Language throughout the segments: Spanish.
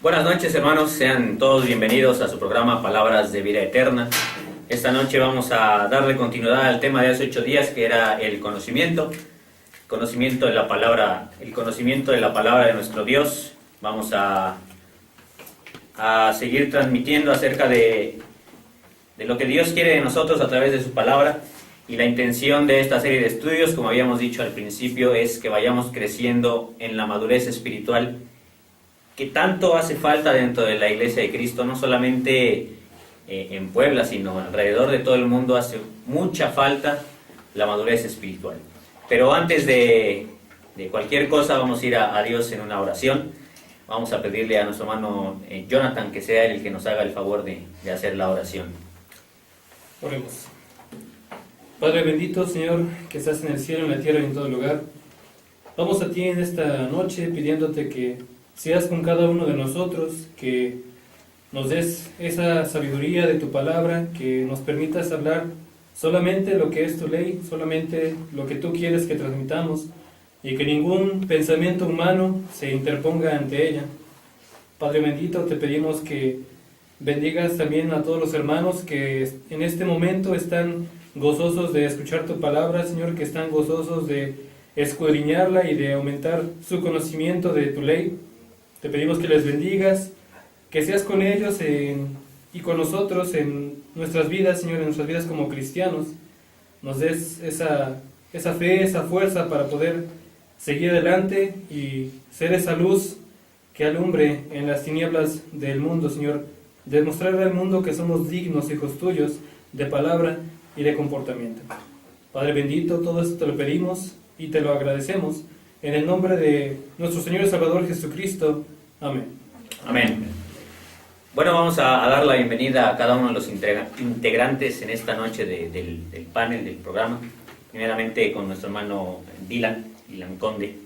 Buenas noches, hermanos, sean todos bienvenidos a su programa Palabras de Vida Eterna. Esta noche vamos a darle continuidad al tema de hace 8 días, que era el conocimiento de la palabra, el conocimiento de la palabra de nuestro Dios. Vamos a seguir transmitiendo acerca de lo que Dios quiere de nosotros a través de su palabra. Y la intención de esta serie de estudios, como habíamos dicho al principio, es que vayamos creciendo en la madurez espiritual que tanto hace falta dentro de la Iglesia de Cristo, no solamente en Puebla, sino alrededor de todo el mundo hace mucha falta la madurez espiritual. Pero antes de cualquier cosa, vamos a ir a Dios en una oración. Vamos a pedirle a nuestro hermano Jonathan que sea él el que nos haga el favor de hacer la oración. Oremos. Padre bendito, Señor, que estás en el cielo, en la tierra y en todo lugar, vamos a ti en esta noche pidiéndote que seas con cada uno de nosotros, que nos des esa sabiduría de tu palabra, que nos permitas hablar solamente lo que es tu ley, solamente lo que tú quieres que transmitamos, y que ningún pensamiento humano se interponga ante ella. Padre bendito, te pedimos que bendigas también a todos los hermanos que en este momento están gozosos de escuchar tu palabra, Señor, que están gozosos de escudriñarla y de aumentar su conocimiento de tu ley. Te pedimos que les bendigas, que seas con ellos y con nosotros en nuestras vidas, Señor, en nuestras vidas como cristianos. Nos des esa fe, esa fuerza para poder seguir adelante y ser esa luz que alumbre en las tinieblas del mundo, Señor. Demostrarle al mundo que somos dignos hijos tuyos de palabra y de comportamiento. Padre bendito, todo esto te lo pedimos y te lo agradecemos en el nombre de nuestro Señor y Salvador Jesucristo. Amén. Amén. Bueno, vamos a dar la bienvenida a cada uno de los integrantes en esta noche del panel, del programa. Primeramente con nuestro hermano Dylan Conde.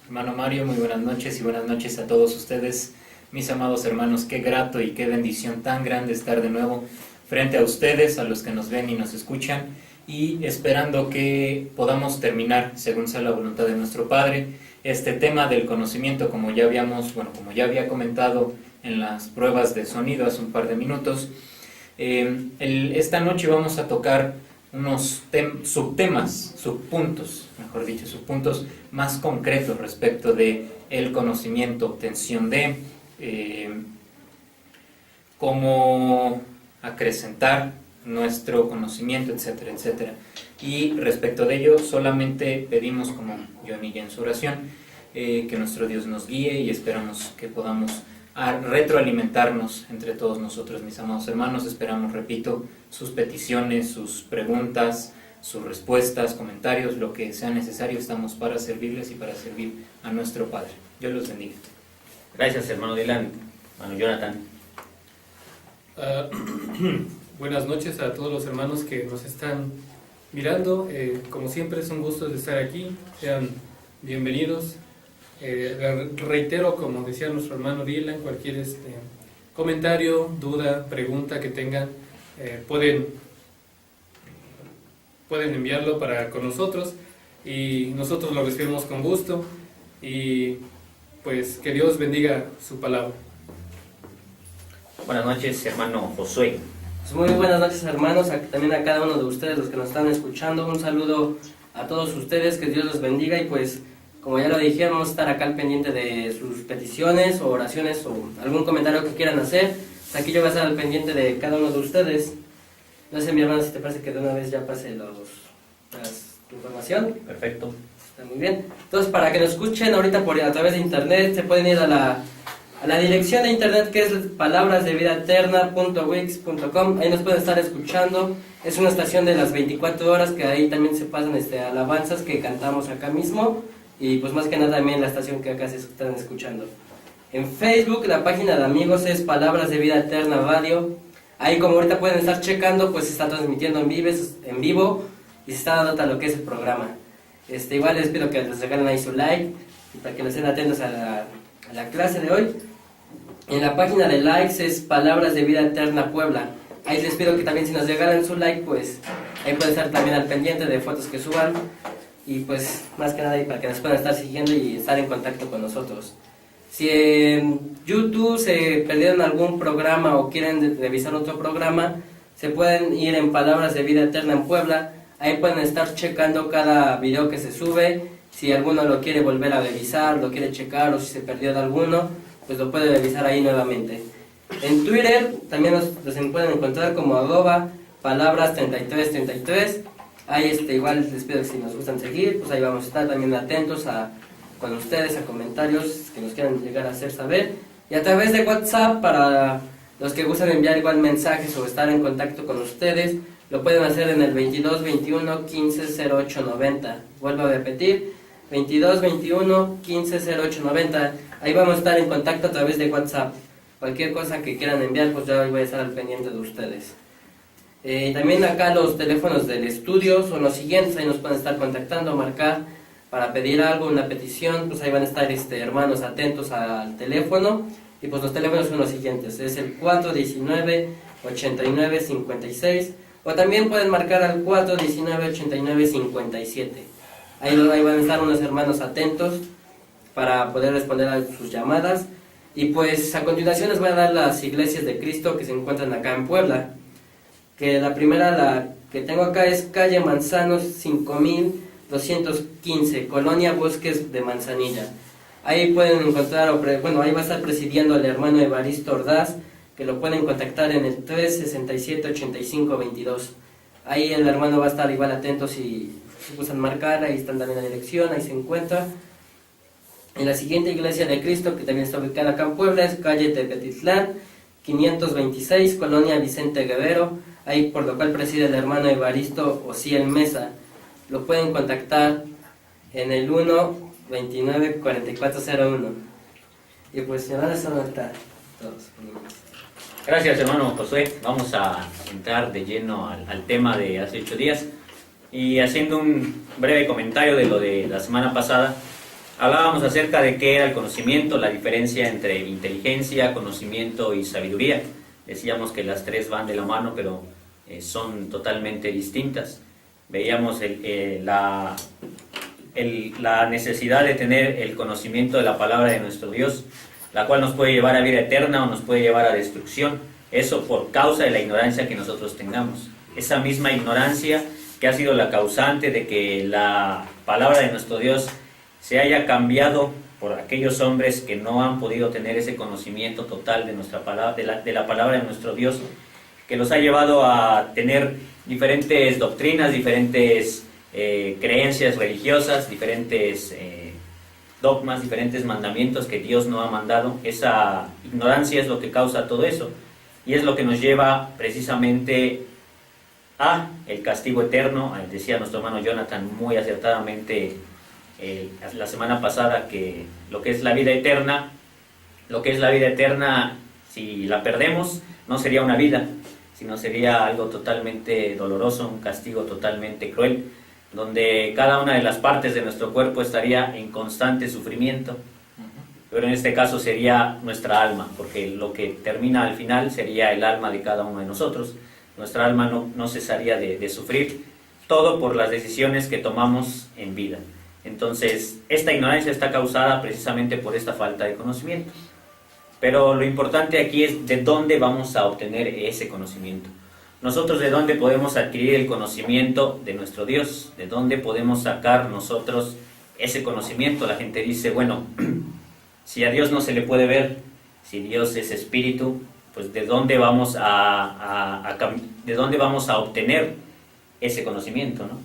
Hermano Mario, muy buenas noches y buenas noches a todos ustedes, mis amados hermanos. Qué grato y qué bendición tan grande estar de nuevo frente a ustedes, a los que nos ven y nos escuchan, y esperando que podamos terminar, según sea la voluntad de nuestro Padre, este tema del conocimiento, como ya había comentado en las pruebas de sonido hace un par de minutos. Esta noche vamos a tocar unos subpuntos más concretos respecto de el conocimiento, obtención de, cómo acrecentar nuestro conocimiento, etcétera, etcétera. Y respecto de ello, solamente pedimos, como Johnny ya en su oración, que nuestro Dios nos guíe y esperamos que podamos retroalimentarnos entre todos nosotros, mis amados hermanos. Esperamos, repito, sus peticiones, sus preguntas, sus respuestas, comentarios, lo que sea necesario. Estamos para servirles y para servir a nuestro Padre. Dios los bendiga. Gracias, hermano Dylan. Hermano Jonathan. Buenas noches a todos los hermanos que nos están mirando. Como siempre es un gusto de estar aquí. Sean bienvenidos. Reitero, como decía nuestro hermano Dylan, cualquier comentario, duda, pregunta que tengan, pueden enviarlo con nosotros y nosotros lo recibimos con gusto, y pues que Dios bendiga su palabra. Buenas noches, hermano Josué. Pues muy buenas noches, hermanos, también a cada uno de ustedes, los que nos están escuchando. Un saludo a todos ustedes, que Dios los bendiga, y pues como ya lo dijeron, vamos a estar acá al pendiente de sus peticiones o oraciones o algún comentario que quieran hacer. Aquí yo voy a estar al pendiente de cada uno de ustedes. No sé, mi hermano, si te parece que de una vez ya pase la información. Perfecto. Está muy bien. Entonces, para que nos escuchen ahorita a través de internet, se pueden ir a la dirección de internet, que es palabrasdevidaeterna.wix.com. Ahí nos pueden estar escuchando. Es una estación de las 24 horas, que ahí también se pasan alabanzas que cantamos acá mismo. Y pues más que nada también la estación que acá se están escuchando. En Facebook la página de amigos es Palabras de Vida Eterna Radio. Ahí, como ahorita pueden estar checando, pues se está transmitiendo en vivo y se está dando lo que es el programa. Igual les pido que les regalen ahí su like y para que nos estén atentos a la clase de hoy. En la página de likes es Palabras de Vida Eterna Puebla. Ahí les pido que también, si nos regalan su like, pues ahí pueden estar también al pendiente de fotos que suban. Y pues más que nada ahí para que nos puedan estar siguiendo y estar en contacto con nosotros. Si en YouTube se perdieron algún programa o quieren revisar otro programa, se pueden ir en Palabras de Vida Eterna en Puebla. Ahí pueden estar checando cada video que se sube. Si alguno lo quiere volver a revisar, lo quiere checar, o si se perdió de alguno, pues lo puede revisar ahí nuevamente. En Twitter también nos pueden encontrar como @palabras3333. Ahí igual les pido que si nos gustan seguir, pues ahí vamos a estar también atentos con ustedes, a comentarios que nos quieran llegar a hacer saber. Y a través de WhatsApp, para los que gustan enviar igual mensajes o estar en contacto con ustedes, lo pueden hacer en el 22 21 15 08 90. Vuelvo a repetir, 22 21 15 08 90. Ahí vamos a estar en contacto a través de WhatsApp. Cualquier cosa que quieran enviar, pues ya voy a estar al pendiente de ustedes. También acá los teléfonos del estudio son los siguientes. Ahí nos pueden estar contactando, marcar para pedir algo, una petición. Pues ahí van a estar hermanos atentos al teléfono. Y pues los teléfonos son los siguientes. Es el 419-8956. O también pueden marcar al 419-8957. Ahí van a estar unos hermanos atentos para poder responder a sus llamadas. Y pues a continuación les voy a dar las iglesias de Cristo que se encuentran acá en Puebla. Que la primera, la que tengo acá, es calle Manzanos 5215, Colonia Bosques de Manzanilla. Ahí pueden encontrar, ahí va a estar presidiendo el hermano Evaristo Ordaz, que lo pueden contactar en el 367-8522. Ahí el hermano va a estar igual atento si gustan marcar. Ahí están también la dirección, ahí se encuentra. En la siguiente iglesia de Cristo, que también está ubicada acá en Puebla, es calle Tepetitlán 526, Colonia Vicente Guerrero. Ahí por lo cual preside el hermano Evaristo Ociel Mesa. Lo pueden contactar en el 1-29-4401. Y pues se van a anotar todos. Gracias, hermano Josué. Vamos a entrar de lleno al tema de hace 8 días. Y haciendo un breve comentario de lo de la semana pasada, hablábamos acerca de qué era el conocimiento, la diferencia entre inteligencia, conocimiento y sabiduría. Decíamos que las tres van de la mano, pero son totalmente distintas. Veíamos la necesidad de tener el conocimiento de la palabra de nuestro Dios, la cual nos puede llevar a vida eterna o nos puede llevar a destrucción. Eso por causa de la ignorancia que nosotros tengamos. Esa misma ignorancia que ha sido la causante de que la palabra de nuestro Dios se haya cambiado por aquellos hombres que no han podido tener ese conocimiento total de nuestra palabra, de la palabra de nuestro Dios, que los ha llevado a tener diferentes doctrinas, diferentes creencias religiosas, diferentes dogmas, diferentes mandamientos que Dios no ha mandado. Esa ignorancia es lo que causa todo eso, y es lo que nos lleva precisamente a el castigo eterno. Decía nuestro hermano Jonathan muy acertadamente la semana pasada que lo que es la vida eterna, si la perdemos, no sería una vida, sino sería algo totalmente doloroso, un castigo totalmente cruel, donde cada una de las partes de nuestro cuerpo estaría en constante sufrimiento. Pero en este caso sería nuestra alma, porque lo que termina al final sería el alma de cada uno de nosotros. Nuestra alma no cesaría de sufrir, todo por las decisiones que tomamos en vida. Entonces, esta ignorancia está causada precisamente por esta falta de conocimiento. Pero lo importante aquí es de dónde vamos a obtener ese conocimiento. Nosotros, ¿de dónde podemos adquirir el conocimiento de nuestro Dios? ¿De dónde podemos sacar nosotros ese conocimiento? La gente dice, bueno, si a Dios no se le puede ver, si Dios es espíritu, pues ¿de dónde vamos a obtener ese conocimiento, ¿no?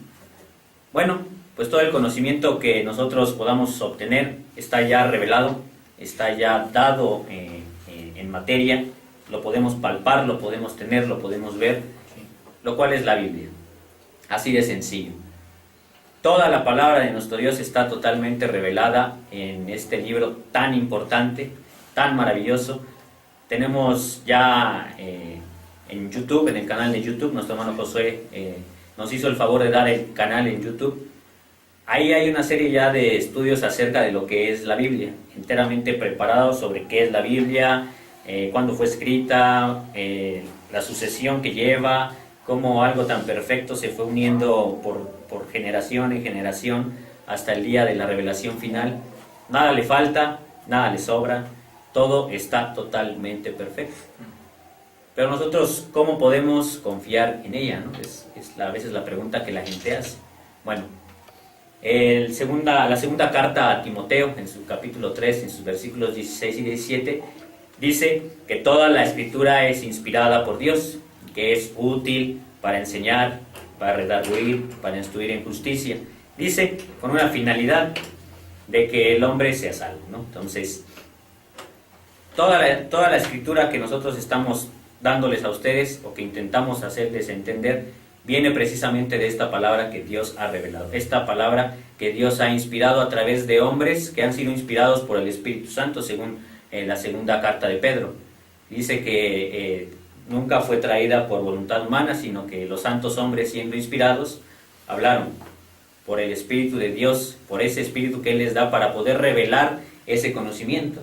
Bueno, pues todo el conocimiento que nosotros podamos obtener está ya revelado, está ya dado en materia, lo podemos palpar, lo podemos tener, lo podemos ver, lo cual es la Biblia. Así de sencillo. Toda la palabra de nuestro Dios está totalmente revelada en este libro tan importante, tan maravilloso. Tenemos ya en YouTube, en el canal de YouTube, nuestro hermano Josué nos hizo el favor de dar el canal en YouTube. Ahí hay una serie ya de estudios acerca de lo que es la Biblia, enteramente preparados sobre qué es la Biblia, cuándo fue escrita, la sucesión que lleva, cómo algo tan perfecto se fue uniendo por generación en generación hasta el día de la revelación final. Nada le falta, nada le sobra, todo está totalmente perfecto. Pero nosotros, ¿cómo podemos confiar en ella, no? A veces la pregunta que la gente hace. Bueno, la segunda carta a Timoteo, en su capítulo 3, en sus versículos 16 y 17, dice que toda la escritura es inspirada por Dios, que es útil para enseñar, para redarguir, para instruir en justicia. Dice con una finalidad de que el hombre sea salvo, ¿no? Entonces, toda la escritura que nosotros estamos dándoles a ustedes o que intentamos hacerles entender viene precisamente de esta palabra que Dios ha revelado, esta palabra que Dios ha inspirado a través de hombres que han sido inspirados por el Espíritu Santo, según la segunda carta de Pedro. Dice que nunca fue traída por voluntad humana, sino que los santos hombres, siendo inspirados, hablaron por el Espíritu de Dios, por ese Espíritu que Él les da para poder revelar ese conocimiento.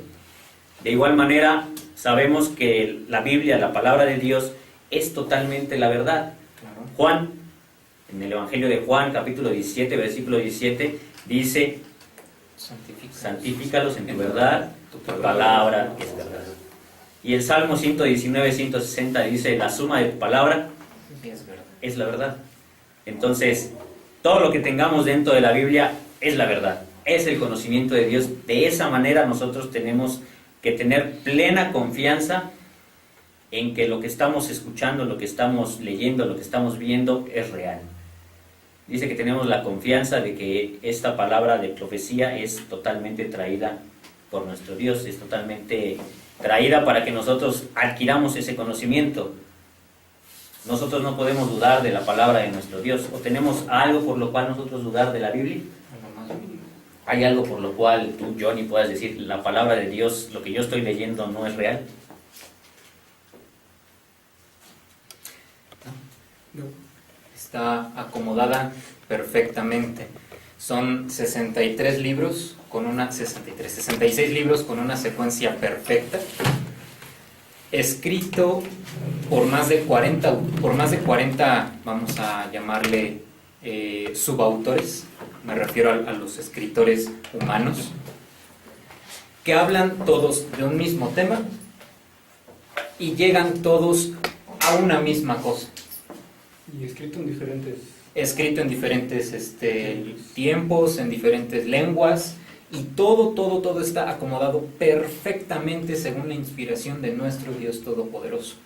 De igual manera, sabemos que la Biblia, la palabra de Dios, es totalmente la verdad. Juan, en el Evangelio de Juan, capítulo 17, versículo 17, dice: santifícalos en tu verdad, tu palabra es verdad. Y el Salmo 119, 160 dice: la suma de tu palabra es la verdad. Entonces, todo lo que tengamos dentro de la Biblia es la verdad, es el conocimiento de Dios. De esa manera nosotros tenemos que tener plena confianza en que lo que estamos escuchando, lo que estamos leyendo, lo que estamos viendo es real. Dice que tenemos la confianza de que esta palabra de profecía es totalmente traída por nuestro Dios, es totalmente traída para que nosotros adquiramos ese conocimiento. Nosotros no podemos dudar de la palabra de nuestro Dios. ¿O tenemos algo por lo cual nosotros dudar de la Biblia? ¿Hay algo por lo cual tú, Johnny, puedas decir la palabra de Dios, lo que yo estoy leyendo no es real? Está acomodada perfectamente. Son 63 libros con 66 libros con una secuencia perfecta, escrito por más de 40, vamos a llamarle subautores, me refiero a los escritores humanos, que hablan todos de un mismo tema y llegan todos a una misma cosa. Y escrito en diferentes tiempos, en diferentes lenguas, y todo está acomodado perfectamente según la inspiración de nuestro Dios Todopoderoso.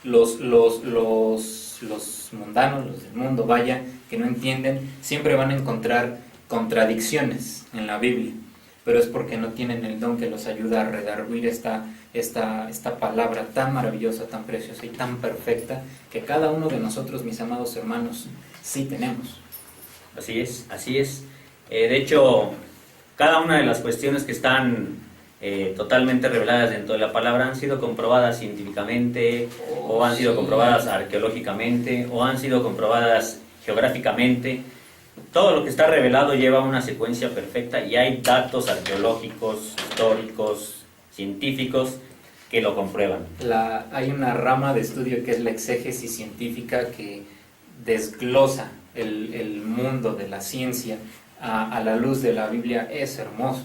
Los mundanos, los del mundo, vaya, que no entienden, siempre van a encontrar contradicciones en la Biblia, pero es porque no tienen el don que los ayuda a redarguir esta palabra tan maravillosa, tan preciosa y tan perfecta, que cada uno de nosotros, mis amados hermanos, sí tenemos. Así es, así es. De hecho, cada una de las cuestiones que están totalmente reveladas dentro de la palabra han sido comprobadas científicamente, o han sido comprobadas arqueológicamente, o han sido comprobadas geográficamente. Todo lo que está revelado lleva una secuencia perfecta y hay datos arqueológicos, históricos, científicos que lo comprueban. Hay una rama de estudio que es la exégesis científica, que desglosa el mundo de la ciencia a la luz de la Biblia. Es hermoso,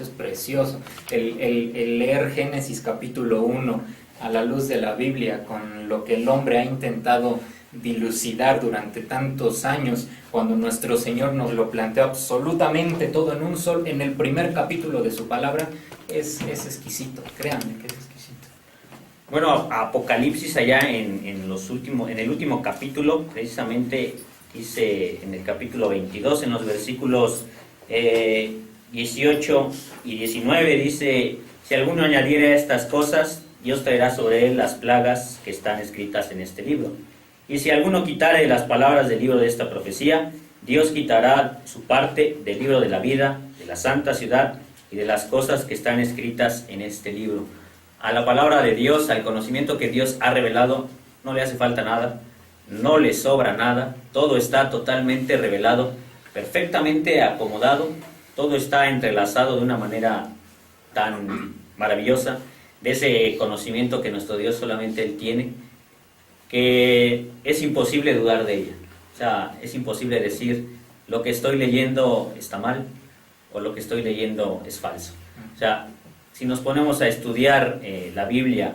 es precioso. El leer Génesis capítulo 1 a la luz de la Biblia, con lo que el hombre ha intentado dilucidar durante tantos años, cuando nuestro Señor nos lo planteó absolutamente todo en el primer capítulo de su palabra, es exquisito, créanme que es exquisito. Bueno, Apocalipsis allá en el último capítulo, precisamente dice en el capítulo 22, en los versículos 18 y 19, dice: si alguno añadiere a estas cosas, Dios traerá sobre él las plagas que están escritas en este libro. Y si alguno quitare las palabras del libro de esta profecía, Dios quitará su parte del libro de la vida, de la santa ciudad y de las cosas que están escritas en este libro. A la palabra de Dios, al conocimiento que Dios ha revelado, no le hace falta nada, no le sobra nada, todo está totalmente revelado, perfectamente acomodado, todo está entrelazado de una manera tan maravillosa, de ese conocimiento que nuestro Dios solamente Él tiene, que es imposible dudar de ella. O sea, es imposible decir lo que estoy leyendo está mal o lo que estoy leyendo es falso. O sea, si nos ponemos a estudiar la Biblia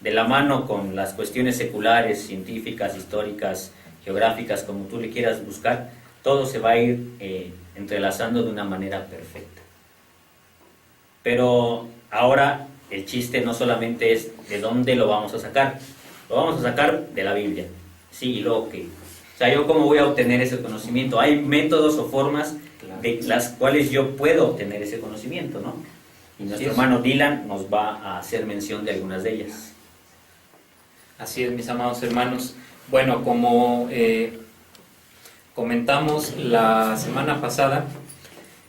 de la mano con las cuestiones seculares, científicas, históricas, geográficas, como tú le quieras buscar, todo se va a ir entrelazando de una manera perfecta. Pero ahora el chiste no solamente es de dónde lo vamos a sacar, lo vamos a sacar de la Biblia. Sí, y luego qué. O sea, ¿yo cómo voy a obtener ese conocimiento? Hay métodos o formas de las cuales yo puedo obtener ese conocimiento, ¿no? Y nuestro hermano Dylan nos va a hacer mención de algunas de ellas. Así es, mis amados hermanos. Bueno, como comentamos la semana pasada,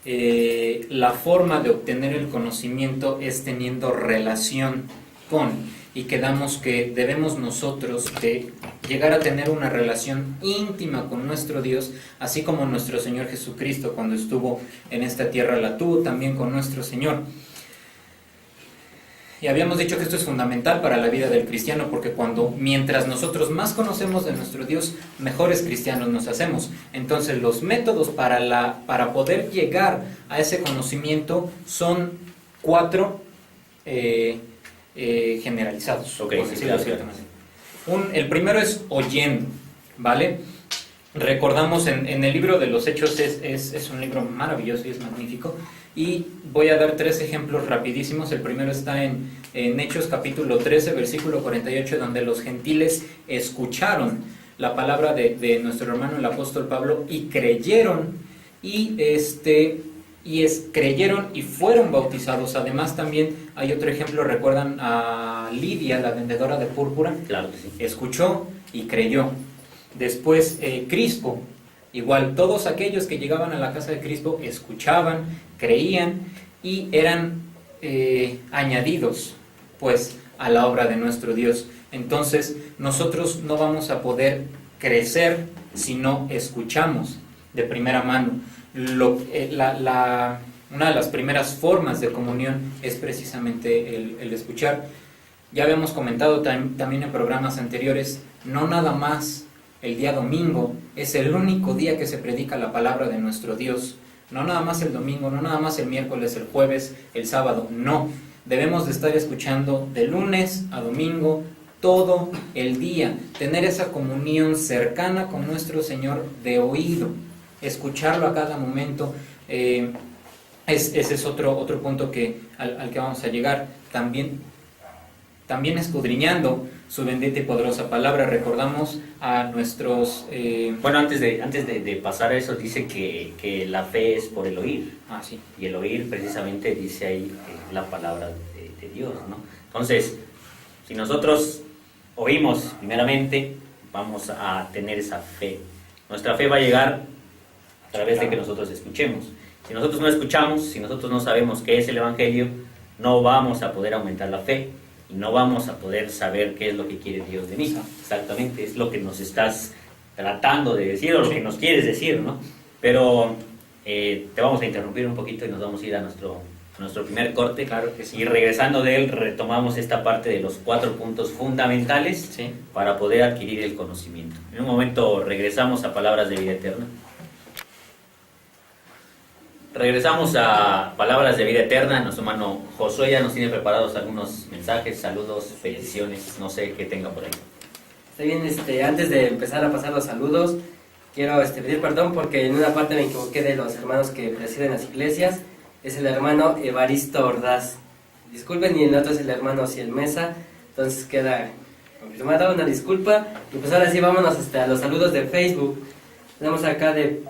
la forma de obtener el conocimiento es teniendo relación con, y quedamos que debemos nosotros de llegar a tener una relación íntima con nuestro Dios, así como nuestro Señor Jesucristo cuando estuvo en esta tierra la tuvo también con nuestro Señor. Y habíamos dicho que esto es fundamental para la vida del cristiano, porque mientras nosotros más conocemos de nuestro Dios, mejores cristianos nos hacemos. Entonces los métodos para poder llegar a ese conocimiento son 4 generalizados. Ok, por sí, decirlo de claro. cierta manera. El primero es oyendo, ¿vale? Recordamos en el libro de los Hechos, es un libro maravilloso y es magnífico, y voy a dar 3 ejemplos rapidísimos. El primero está en Hechos capítulo 13, versículo 48, donde los gentiles escucharon la palabra de nuestro hermano el apóstol Pablo y creyeron, creyeron y fueron bautizados. Además también hay otro ejemplo, recuerdan a Lidia, la vendedora de púrpura. Claro que sí. Escuchó y creyó. Después Crispo, igual todos aquellos que llegaban a la casa de Crispo escuchaban, creían y eran añadidos pues a la obra de nuestro Dios. Entonces nosotros no vamos a poder crecer si no escuchamos de primera mano. Una de las primeras formas de comunión es precisamente el escuchar. Ya habíamos comentado también en programas anteriores, no nada más el día domingo es el único día que se predica la palabra de nuestro Dios. No nada más el domingo, no nada más el miércoles, el jueves, el sábado, no. Debemos de estar escuchando de lunes a domingo, todo el día. Tener esa comunión cercana con nuestro Señor de oído. Escucharlo a cada momento. Ese es otro punto al que vamos a llegar. También escudriñando su bendita y poderosa palabra. Recordamos a nuestros... Bueno, antes de pasar a eso, dice que la fe es por el oír. sí. Y el oír precisamente dice ahí la palabra de Dios, ¿no? Entonces, si nosotros oímos primeramente, vamos a tener esa fe. Nuestra fe va a llegar a través de que nosotros escuchemos. Si nosotros no escuchamos, si nosotros no sabemos qué es el Evangelio, no vamos a poder aumentar la fe. Y no vamos a poder saber qué es lo que quiere Dios de mí. Exactamente, es lo que nos estás tratando de decir o lo que nos quieres decir, ¿no? Pero te vamos a interrumpir un poquito y nos vamos a ir a nuestro primer corte. Claro que sí. Y regresando de él, retomamos esta parte de los 4 puntos fundamentales Sí. para poder adquirir el conocimiento. En un momento regresamos a Palabras de Vida Eterna. Regresamos a Palabras de Vida Eterna. Nuestro hermano Josué ya nos tiene preparados algunos mensajes, saludos, peticiones, no sé qué tenga por ahí. Está bien, antes de empezar a pasar los saludos, quiero pedir perdón porque en una parte me equivoqué de los hermanos que presiden las iglesias. Es el hermano Evaristo Ordaz. Disculpen, y el otro es el hermano Ciel Mesa. Entonces queda confirmada, una disculpa. Y pues ahora sí, vámonos a los saludos de Facebook. Tenemos acá de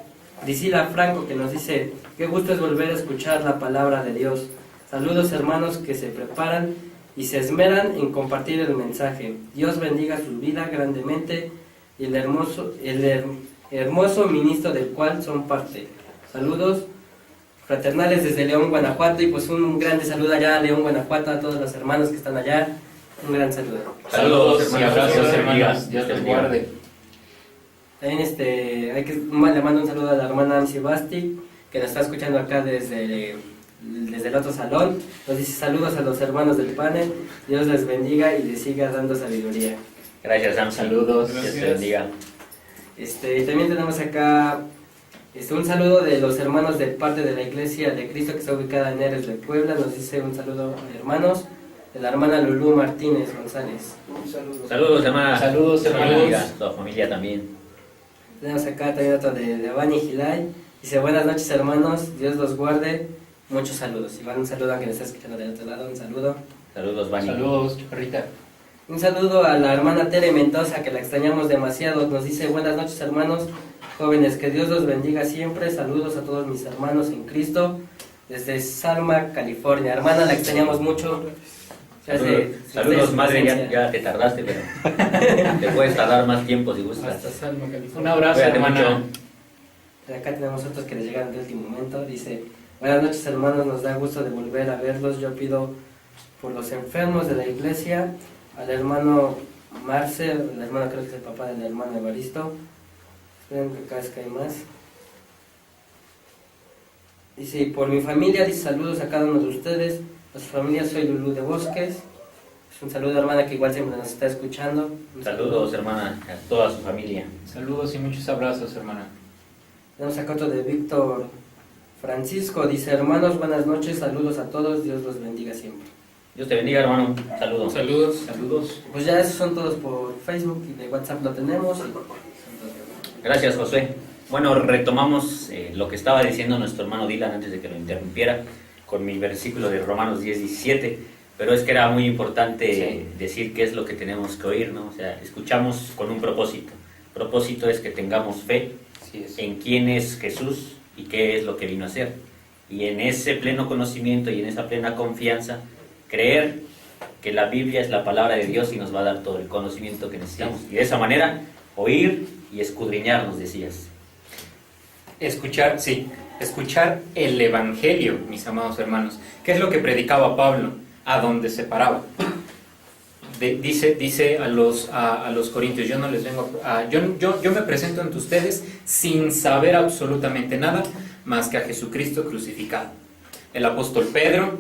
Priscila Franco, que nos dice: qué gusto es volver a escuchar la palabra de Dios. Saludos, hermanos que se preparan y se esmeran en compartir el mensaje. Dios bendiga su vida grandemente y el hermoso ministro del cual son parte. Saludos fraternales desde León, Guanajuato. Y pues un grande saludo allá a León, Guanajuato, a todos los hermanos que están allá. Un gran saludo. Saludos, y hermanos, abrazos, Dios te hermanos. bendiga. Dios les guarde. También le mando un saludo a la hermana Nancy Basti, que nos está escuchando acá desde el otro salón. Nos dice: saludos a los hermanos del panel, Dios les bendiga y les siga dando sabiduría. Gracias, Sam. Saludos. Dios te bendiga. Y también tenemos acá Un saludo de los hermanos de parte de la Iglesia de Cristo que está ubicada en Eres de Puebla. Nos dice un saludo, hermanos, de la hermana Lulú Martínez González. Saludos, hermana. Saludos, hermanos. Amiga, toda familia también. Tenemos acá también otro de Bani Gilay. Dice, buenas noches, hermanos, Dios los guarde. Muchos saludos. Igual un saludo a quien está escuchando del otro lado, un saludo. Saludos, Bani. Saludos, chaparrita. Un saludo a la hermana Tere Mendoza, que la extrañamos demasiado. Nos dice, buenas noches, hermanos, jóvenes, que Dios los bendiga siempre. Saludos a todos mis hermanos en Cristo, desde Salma, California. Hermana, la extrañamos mucho. Saludos, madre, ya te tardaste, pero te puedes tardar más tiempo si gustas. Hasta Salma, California. Un abrazo, Cuídate hermana. mucho. De acá tenemos otros que les llegaron de último momento. Dice, buenas noches, hermanos, nos da gusto de volver a verlos. Yo pido por los enfermos de la iglesia, al hermano Marcel, el hermano creo que es el papá del hermano Evaristo. Esperen que acá es que hay más. Dice, y por mi familia, dice, saludos a cada uno de ustedes. A su familia, soy Lulú de Bosques. Es un saludo, hermana, que igual siempre nos está escuchando. Saludos, hermana, a toda su familia. Saludos y muchos abrazos, hermana. Tenemos acá otro de Víctor Francisco. Dice, hermanos, buenas noches, saludos a todos, Dios los bendiga siempre. Dios te bendiga, hermano. Saludos. Saludos. Saludos. Pues ya esos son todos por Facebook y de WhatsApp lo tenemos. Gracias, Josué. Bueno, retomamos lo que estaba diciendo nuestro hermano Dylan antes de que lo interrumpiera con mi versículo de Romanos 10:17, pero es que era muy importante decir qué es lo que tenemos que oír, ¿no? O sea, escuchamos con un propósito. El propósito es que tengamos fe en quién es Jesús y qué es lo que vino a hacer. Y en ese pleno conocimiento y en esa plena confianza, creer que la Biblia es la palabra de Dios y nos va a dar todo el conocimiento que necesitamos. Y de esa manera, oír y escudriñar, nos decías. Escuchar el Evangelio, mis amados hermanos. ¿Qué es lo que predicaba Pablo? A dónde se paraba. Dice a los corintios, yo no les vengo yo me presento ante ustedes sin saber absolutamente nada más que a Jesucristo crucificado. El apóstol Pedro,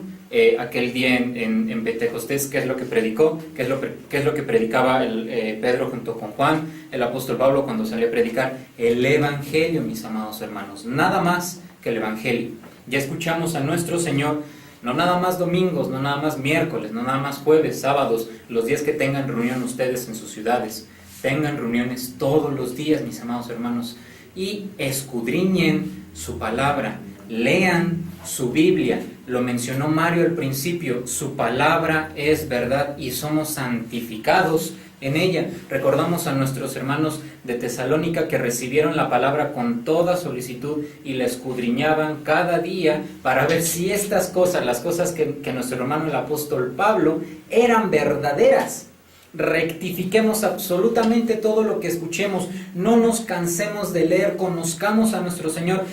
aquel día en Pentecostés, ¿qué es lo que predicó? ¿Qué es lo que predicaba Pedro junto con Juan? El apóstol Pablo cuando salió a predicar el Evangelio, mis amados hermanos, nada más que el Evangelio. Ya escuchamos a nuestro Señor, no nada más domingos, no nada más miércoles, no nada más jueves, sábados, los días que tengan reunión ustedes en sus ciudades, tengan reuniones todos los días, mis amados hermanos, y escudriñen su palabra, lean su Biblia. Lo mencionó Mario al principio, su palabra es verdad y somos santificados en ella. Recordamos a nuestros hermanos de Tesalónica que recibieron la palabra con toda solicitud y la escudriñaban cada día para ver si estas cosas, las cosas que nuestro hermano el apóstol Pablo, eran verdaderas. Rectifiquemos absolutamente todo lo que escuchemos, no nos cansemos de leer, conozcamos a nuestro Señor.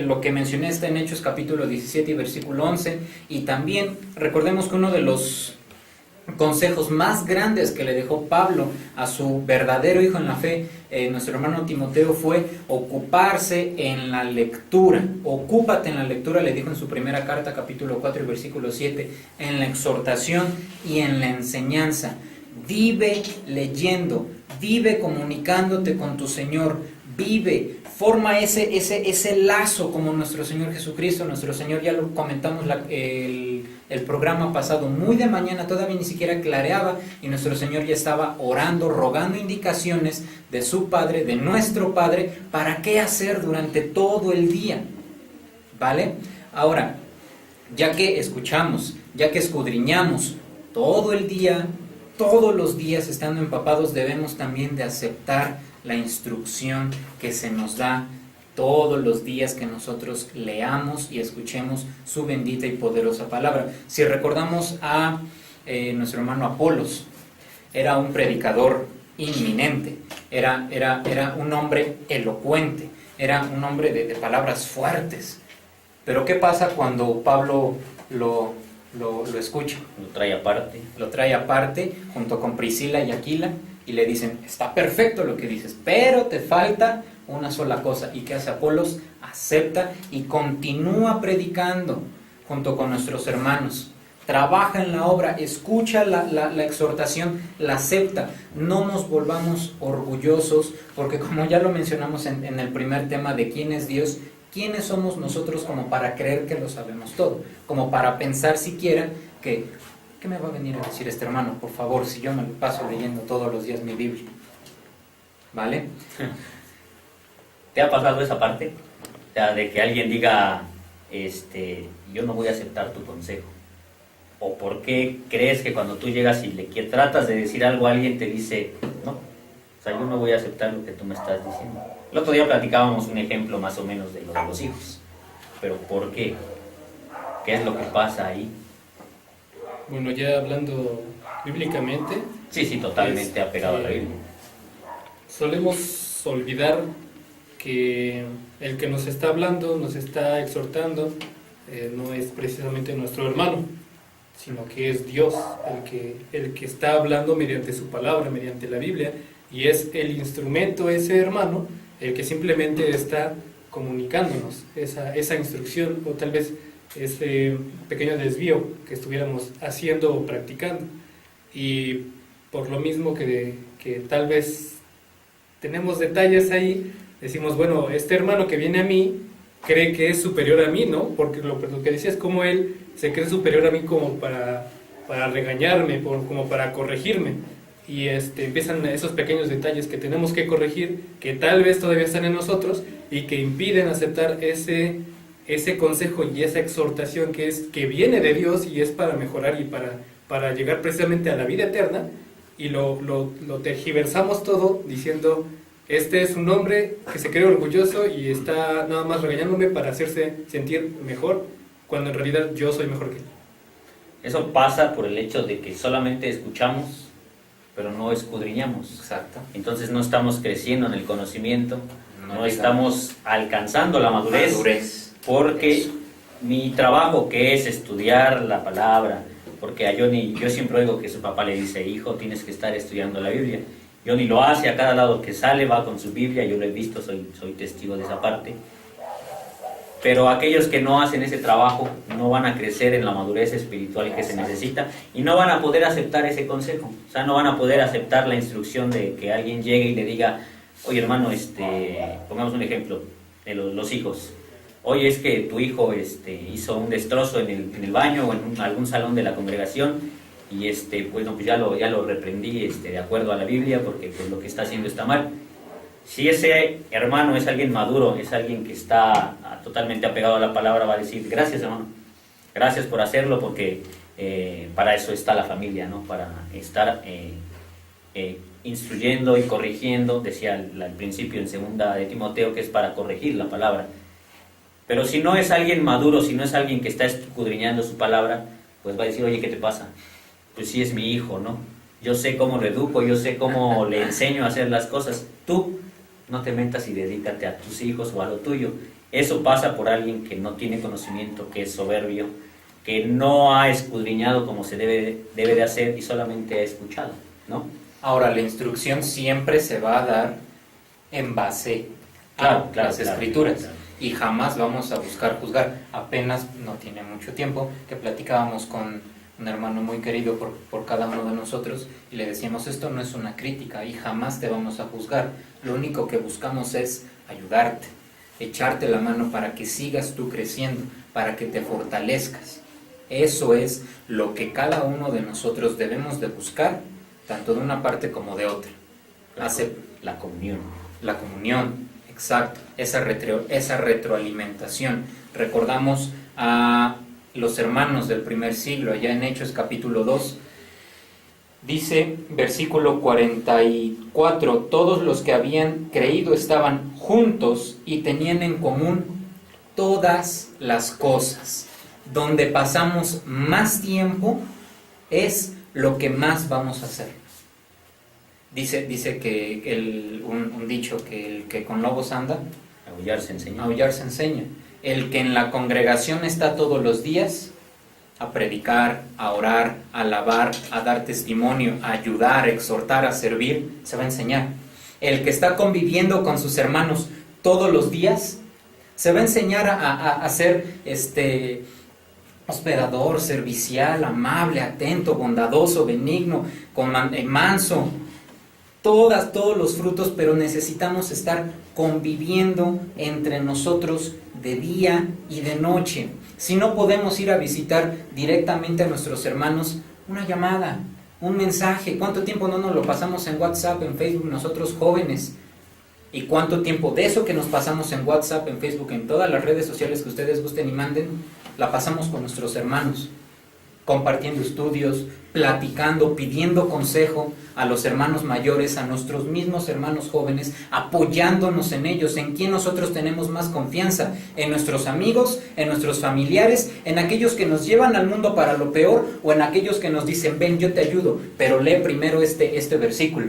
Lo que mencioné está en Hechos capítulo 17 y versículo 11, y también recordemos que uno de los consejos más grandes que le dejó Pablo a su verdadero hijo en la fe, nuestro hermano Timoteo, fue ocuparse en la lectura. Ocúpate en la lectura, le dijo en su primera carta capítulo 4 y versículo 7, en la exhortación y en la enseñanza. Vive leyendo, vive comunicándote con tu Señor, vive, forma ese lazo como nuestro Señor Jesucristo. Nuestro Señor, ya lo comentamos el programa pasado, muy de mañana, todavía ni siquiera clareaba, y nuestro Señor ya estaba orando, rogando indicaciones de su Padre, de nuestro Padre, para qué hacer durante todo el día, ¿vale? Ahora, ya que escuchamos, ya que escudriñamos todo el día, todos los días estando empapados, debemos también de aceptar la instrucción que se nos da todos los días que nosotros leamos y escuchemos su bendita y poderosa palabra. Si recordamos a nuestro hermano Apolos, era un predicador inminente, era un hombre elocuente, era un hombre de palabras fuertes. Pero ¿qué pasa cuando Pablo lo escucha? Lo trae aparte junto con Priscila y Aquila y le dicen, está perfecto lo que dices, pero te falta una sola cosa. ¿Y qué hace Apolos? Acepta y continúa predicando junto con nuestros hermanos, trabaja en la obra, escucha la exhortación, la acepta. No nos volvamos orgullosos, porque como ya lo mencionamos en el primer tema de quién es Dios, ¿quiénes somos nosotros como para creer que lo sabemos todo? Como para pensar siquiera que, ¿qué me va a venir a decir este hermano? Por favor, si yo me lo paso leyendo todos los días mi Biblia. ¿Vale? ¿Te ha pasado esa parte? O sea, de que alguien diga, yo no voy a aceptar tu consejo. ¿O por qué crees que cuando tú llegas y tratas de decir algo a alguien te dice, no, o sea, yo no voy a aceptar lo que tú me estás diciendo? El otro día platicábamos un ejemplo más o menos de lo de los hijos. Pero ¿por qué? ¿Qué es lo que pasa ahí? Bueno, ya hablando bíblicamente, Sí, totalmente apegado a la Biblia. solemos olvidar que el que nos está hablando, nos está exhortando, no es precisamente nuestro hermano, sino que es Dios el que está hablando mediante su palabra, mediante la Biblia, y es el instrumento, ese hermano, el que simplemente está comunicándonos esa instrucción, o tal vez ese pequeño desvío que estuviéramos haciendo o practicando. Y por lo mismo que tal vez tenemos detalles ahí, decimos, bueno, este hermano que viene a mí cree que es superior a mí, ¿no? Porque lo que decía es como él se cree superior a mí como para regañarme, como para corregirme. Y empiezan esos pequeños detalles que tenemos que corregir, que tal vez todavía están en nosotros y que impiden aceptar ese consejo y esa exhortación que viene de Dios y es para mejorar y para llegar precisamente a la vida eterna, y lo tergiversamos todo diciendo, este es un hombre que se cree orgulloso y está nada más regañándome para hacerse sentir mejor, cuando en realidad yo soy mejor que él. Eso pasa por el hecho de que solamente escuchamos, pero no escudriñamos. Exacto. Entonces no estamos creciendo en el conocimiento, no llegamos. Estamos alcanzando la madurez. Porque Eso. mi trabajo, que es estudiar la palabra, porque a Johnny, yo siempre oigo que su papá le dice, hijo, tienes que estar estudiando la Biblia. Johnny lo hace, a cada lado que sale va con su Biblia, yo lo he visto, soy testigo de esa parte. Pero aquellos que no hacen ese trabajo no van a crecer en la madurez espiritual que se necesita y no van a poder aceptar ese consejo. O sea, no van a poder aceptar la instrucción de que alguien llegue y le diga, oye hermano, pongamos un ejemplo de los hijos. Oye, es que tu hijo hizo un destrozo en el baño o en algún salón de la congregación y bueno, pues ya lo reprendí de acuerdo a la Biblia porque pues, lo que está haciendo está mal. Si ese hermano es alguien maduro, es alguien que está totalmente apegado a la palabra, va a decir, gracias hermano, gracias por hacerlo porque para eso está la familia, ¿no? Para estar instruyendo y corrigiendo, decía al principio en 2 de Timoteo, que es para corregir la palabra. Pero si no es alguien maduro, si no es alguien que está escudriñando su palabra, pues va a decir, oye, ¿qué te pasa? Pues sí es mi hijo, ¿no? Yo sé cómo lo educo, yo sé cómo le enseño a hacer las cosas. Tú no te metas y dedícate a tus hijos o a lo tuyo. Eso pasa por alguien que no tiene conocimiento, que es soberbio, que no ha escudriñado como se debe de hacer y solamente ha escuchado, ¿no? Ahora, la instrucción siempre se va a dar en base a las escrituras. Claro. Y jamás vamos a buscar juzgar. Apenas no tiene mucho tiempo que platicábamos con un hermano muy querido por cada uno de nosotros y le decíamos, esto no es una crítica y jamás te vamos a juzgar. Lo único que buscamos es ayudarte, echarte la mano para que sigas tú creciendo, para que te fortalezcas. Eso es lo que cada uno de nosotros debemos de buscar, tanto de una parte como de otra. Hace la comunión. La comunión, exacto, esa retroalimentación. Recordamos a los hermanos del primer siglo, allá en Hechos capítulo 2, dice, versículo 44, todos los que habían creído estaban juntos y tenían en común todas las cosas. Donde pasamos más tiempo es lo que más vamos a hacer. Dice que un dicho, que el que con lobos anda, aullar se enseña. Aullar se enseña. El que en la congregación está todos los días a predicar, a orar, a alabar, a dar testimonio, a ayudar, a exhortar, a servir, se va a enseñar. El que está conviviendo con sus hermanos todos los días se va a enseñar a ser hospedador, servicial, amable, atento, bondadoso, benigno, manso, todos los frutos, pero necesitamos estar conviviendo entre nosotros de día y de noche. Si no podemos ir a visitar directamente a nuestros hermanos, una llamada, un mensaje. ¿Cuánto tiempo no nos lo pasamos en WhatsApp, en Facebook, nosotros jóvenes? ¿Y cuánto tiempo de eso que nos pasamos en WhatsApp, en Facebook, en todas las redes sociales que ustedes gusten y manden, la pasamos con nuestros hermanos? Compartiendo estudios, platicando, pidiendo consejo a los hermanos mayores, a nuestros mismos hermanos jóvenes, apoyándonos en ellos, en quién nosotros tenemos más confianza, en nuestros amigos, en nuestros familiares, en aquellos que nos llevan al mundo para lo peor, o en aquellos que nos dicen, ven, yo te ayudo, pero lee primero este versículo.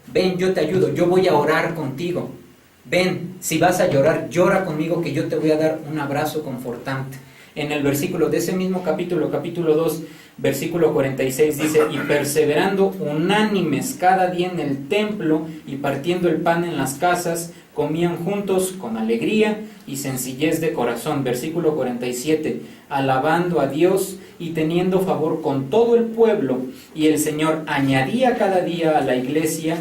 Ven, yo te ayudo, yo voy a orar contigo. Ven, si vas a llorar, llora conmigo, que yo te voy a dar un abrazo confortante. En el versículo de ese mismo capítulo 2, versículo 46 dice, y perseverando unánimes cada día en el templo y partiendo el pan en las casas, comían juntos con alegría y sencillez de corazón. Versículo 47, alabando a Dios y teniendo favor con todo el pueblo, y el Señor añadía cada día a la iglesia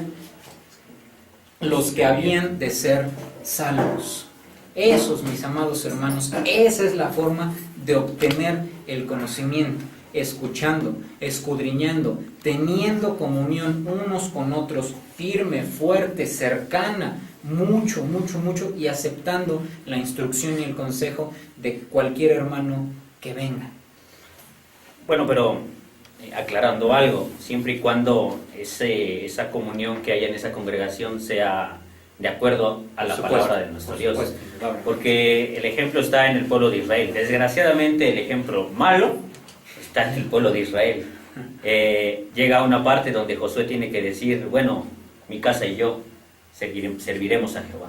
los que habían de ser salvos. Esos, mis amados hermanos, esa es la forma de obtener el conocimiento, escuchando, escudriñando, teniendo comunión unos con otros, firme, fuerte, cercana, mucho, y aceptando la instrucción y el consejo de cualquier hermano que venga. Bueno, pero aclarando algo, siempre y cuando esa comunión que haya en esa congregación sea de acuerdo a la palabra de nuestro Dios. Porque el ejemplo está en el pueblo de Israel. Desgraciadamente el ejemplo malo está en el pueblo de Israel. Llega a una parte donde Josué tiene que decir, bueno, mi casa y yo serviremos a Jehová.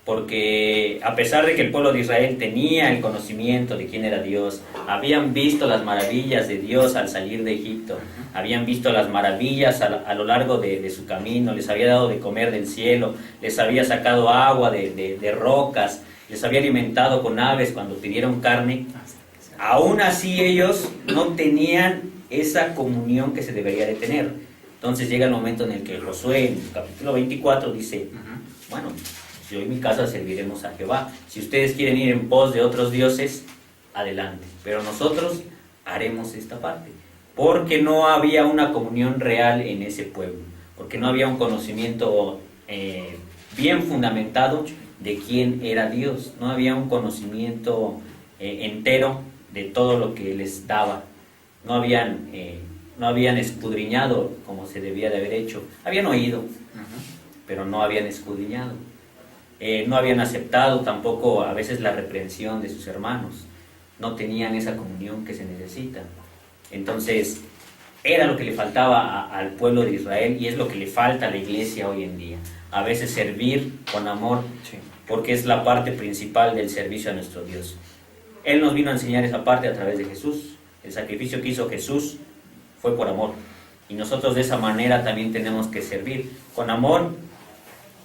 Porque a pesar de que el pueblo de Israel tenía el conocimiento de quién era Dios, habían visto las maravillas de Dios al salir de Egipto, habían visto las maravillas a lo largo de su camino, les había dado de comer del cielo, les había sacado agua de rocas, les había alimentado con aves cuando pidieron carne, aún así ellos no tenían esa comunión que se debería de tener. Entonces llega el momento en el que Josué, en su capítulo 24, dice, bueno, yo y mi casa serviremos a Jehová. Si ustedes quieren ir en pos de otros dioses, adelante. Pero nosotros haremos esta parte. Porque no había una comunión real en ese pueblo. Porque no había un conocimiento bien fundamentado de quién era Dios. No había un conocimiento entero de todo lo que les daba. No habían escudriñado como se debía de haber hecho. Habían oído, pero no habían escudriñado. No habían aceptado tampoco a veces la reprensión de sus hermanos, no tenían esa comunión que se necesita. Entonces era lo que le faltaba al pueblo de Israel y es lo que le falta a la iglesia hoy en día, a veces servir con amor, porque es la parte principal del servicio a nuestro Dios. Él nos vino a enseñar esa parte a través de Jesús. El sacrificio que hizo Jesús fue por amor, y nosotros de esa manera también tenemos que servir con amor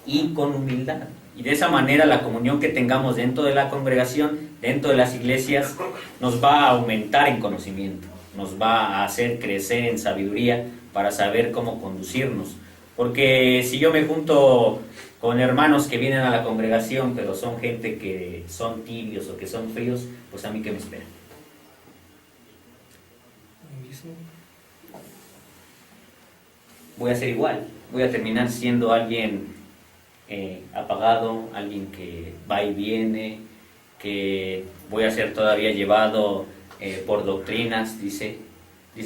y con humildad. Y de esa manera la comunión que tengamos dentro de la congregación, dentro de las iglesias, nos va a aumentar en conocimiento, nos va a hacer crecer en sabiduría para saber cómo conducirnos. Porque si yo me junto con hermanos que vienen a la congregación, pero son gente que son tibios o que son fríos, pues a mí ¿qué me espera? Voy a ser igual, voy a terminar siendo alguien apagado, alguien que va y viene, que voy a ser todavía llevado por doctrinas, dice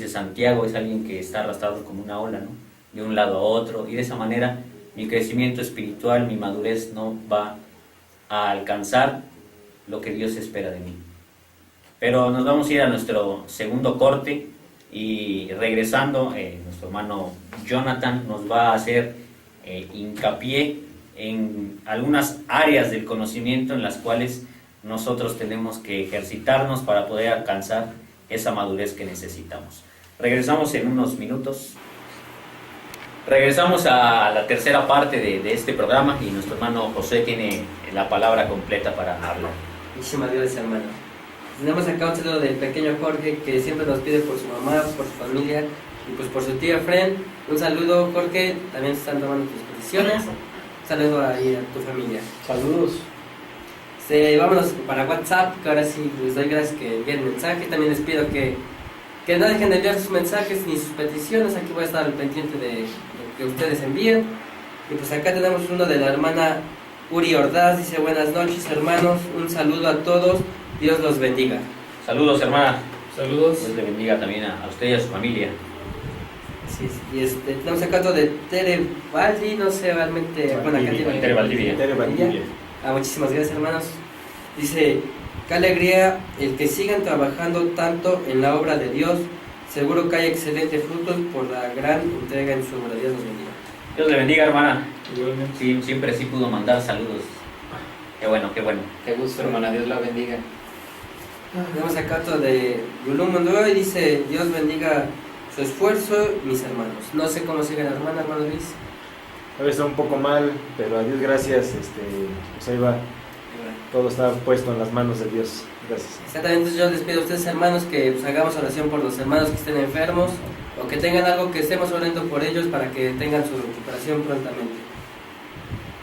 Santiago, es alguien que está arrastrado como una ola, ¿no? De un lado a otro, y de esa manera mi crecimiento espiritual, mi madurez no va a alcanzar lo que Dios espera de mí. Pero nos vamos a ir a nuestro segundo corte y regresando, nuestro hermano Jonathan nos va a hacer hincapié en algunas áreas del conocimiento en las cuales nosotros tenemos que ejercitarnos para poder alcanzar esa madurez que necesitamos. Regresamos en unos minutos. Regresamos a la tercera parte de este programa y nuestro hermano José tiene la palabra completa para hablar. Muchísimas gracias, hermano. Tenemos acá un saludo del pequeño Jorge, que siempre nos pide por su mamá, por su familia y pues por su tía Fren. Un saludo, Jorge, también se están tomando tus peticiones. Un saludo ahí a tu familia. Saludos. Vámonos para WhatsApp, que ahora sí les doy gracias que envíen mensaje. También les pido que no dejen de enviar sus mensajes ni sus peticiones. Aquí voy a estar al pendiente de lo que ustedes envíen. Y pues acá tenemos uno de la hermana Uri Ordaz, dice: buenas noches, hermanos, un saludo a todos, Dios los bendiga. Saludos, hermana. Saludos. Dios le bendiga también a usted y a su familia. Así es. Y tenemos acá otro de Tere Valdi, no sé realmente, bueno, acá tiene Tere Valdivia. Tere Valdivia. Muchísimas gracias, hermanos. Dice: qué alegría el que sigan trabajando tanto en la obra de Dios, seguro que hay excelentes frutos por la gran entrega en su obra. Dios los bendiga. Dios le bendiga, hermana. Igualmente. Sí, siempre sí pudo mandar saludos. Qué bueno, qué bueno. Qué gusto, hermana, Dios la bendiga. Tenemos acá otro de Yulum Monroy, dice: Dios bendiga su esfuerzo, mis hermanos. No sé cómo sigue la hermana Luis. A veces está un poco mal, pero a Dios gracias, pues ahí va. Todo está puesto en las manos de Dios. Gracias. Exactamente, entonces yo les pido a ustedes, hermanos, que pues, hagamos oración por los hermanos que estén enfermos o que tengan algo, que estemos orando por ellos para que tengan su recuperación prontamente.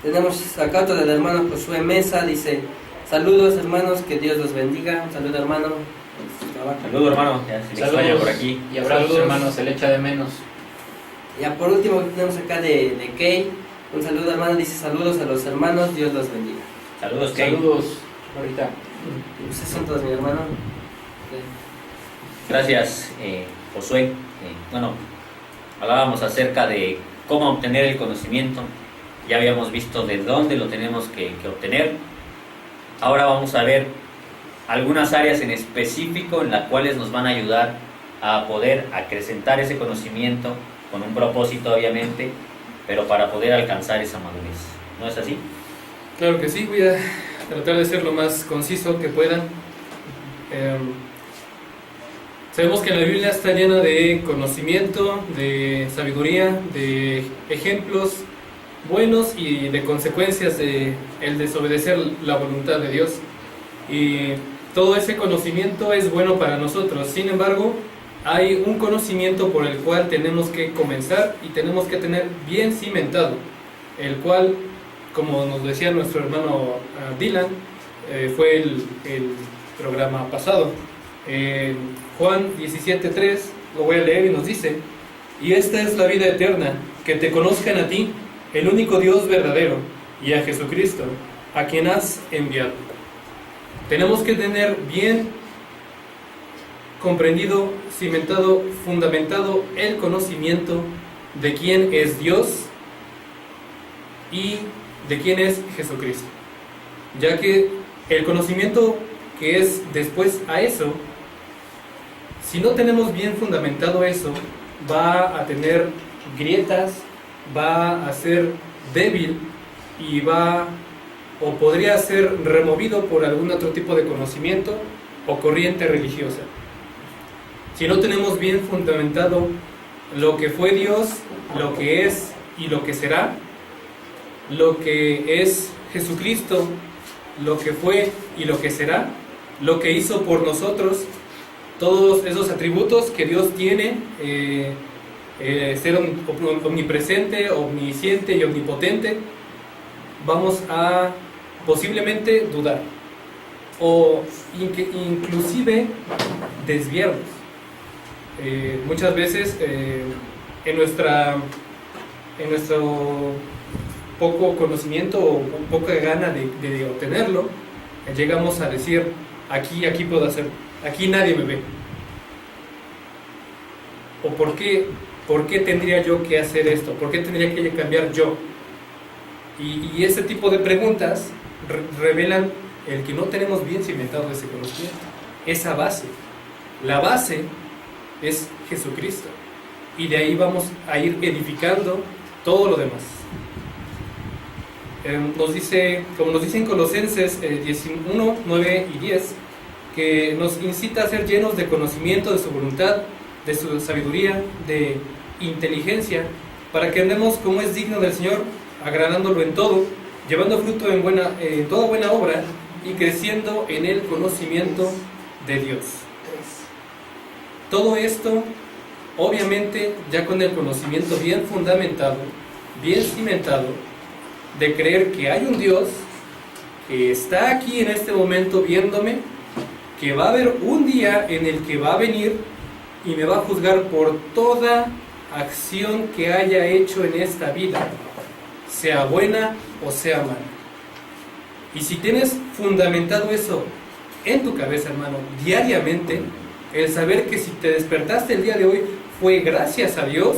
Tenemos acá otro del hermano Josué Mesa, dice: saludos, hermanos, que Dios los bendiga. Un saludo, hermano. Saludos, hermano. Ya se le extraña por aquí. Y abrazos, Saludos. hermanos, se le echa de menos. Ya por último tenemos acá de Kay. Un saludo, hermano, dice: saludos a los hermanos, Dios los bendiga. Saludos, Kay. Saludos, ahorita. Y pues esos son todos, mi hermano. Gracias, Josué. Bueno, hablábamos acerca de cómo obtener el conocimiento. Ya habíamos visto de dónde lo tenemos que obtener. Ahora vamos a ver algunas áreas en específico en las cuales nos van a ayudar a poder acrecentar ese conocimiento con un propósito, obviamente, pero para poder alcanzar esa madurez. ¿No es así? Claro que sí, voy a tratar de ser lo más conciso que pueda. Sabemos que la Biblia está llena de conocimiento, de sabiduría, de ejemplos buenos y de consecuencias de el desobedecer la voluntad de Dios. Y todo ese conocimiento es bueno para nosotros. Sin embargo, hay un conocimiento por el cual tenemos que comenzar y tenemos que tener bien cimentado, el cual, como nos decía nuestro hermano Dylan, fue el programa pasado. Juan 17:3, lo voy a leer y nos dice: y esta es la vida eterna, que te conozcan a ti, el único Dios verdadero, y a Jesucristo, a quien has enviado. Tenemos que tener bien comprendido, cimentado, fundamentado el conocimiento de quién es Dios y de quién es Jesucristo, ya que el conocimiento que es después a eso, si no tenemos bien fundamentado eso, va a tener grietas, va a ser débil y o podría ser removido por algún otro tipo de conocimiento o corriente religiosa. Si no tenemos bien fundamentado lo que fue Dios, lo que es y lo que será, lo que es Jesucristo, lo que fue y lo que será, lo que hizo por nosotros, todos esos atributos que Dios tiene, ser omnipresente, omnisciente y omnipotente, vamos a posiblemente dudar o inclusive desviarnos. Muchas veces en nuestro poco conocimiento o poca gana de obtenerlo, llegamos a decir: aquí puedo hacerlo, aquí nadie me ve. ¿O por qué tendría yo que hacer esto? ¿Por qué tendría que cambiar yo? Y ese tipo de preguntas revelan el que no tenemos bien cimentado ese conocimiento, esa base. La base es Jesucristo, y de ahí vamos a ir edificando todo lo demás. Como nos dice en Colosenses 1, 9 y 10, que nos incita a ser llenos de conocimiento de su voluntad, de su sabiduría, de inteligencia, para que andemos como es digno del Señor, agradándolo en todo, llevando fruto en toda buena obra y creciendo en el conocimiento de Dios. Todo esto, obviamente, ya con el conocimiento bien fundamentado, bien cimentado, de creer que hay un Dios que está aquí en este momento viéndome, que va a haber un día en el que va a venir y me va a juzgar por toda acción que haya hecho en esta vida, sea buena o sea mala. Y si tienes fundamentado eso en tu cabeza, hermano, diariamente, el saber que si te despertaste el día de hoy fue gracias a Dios,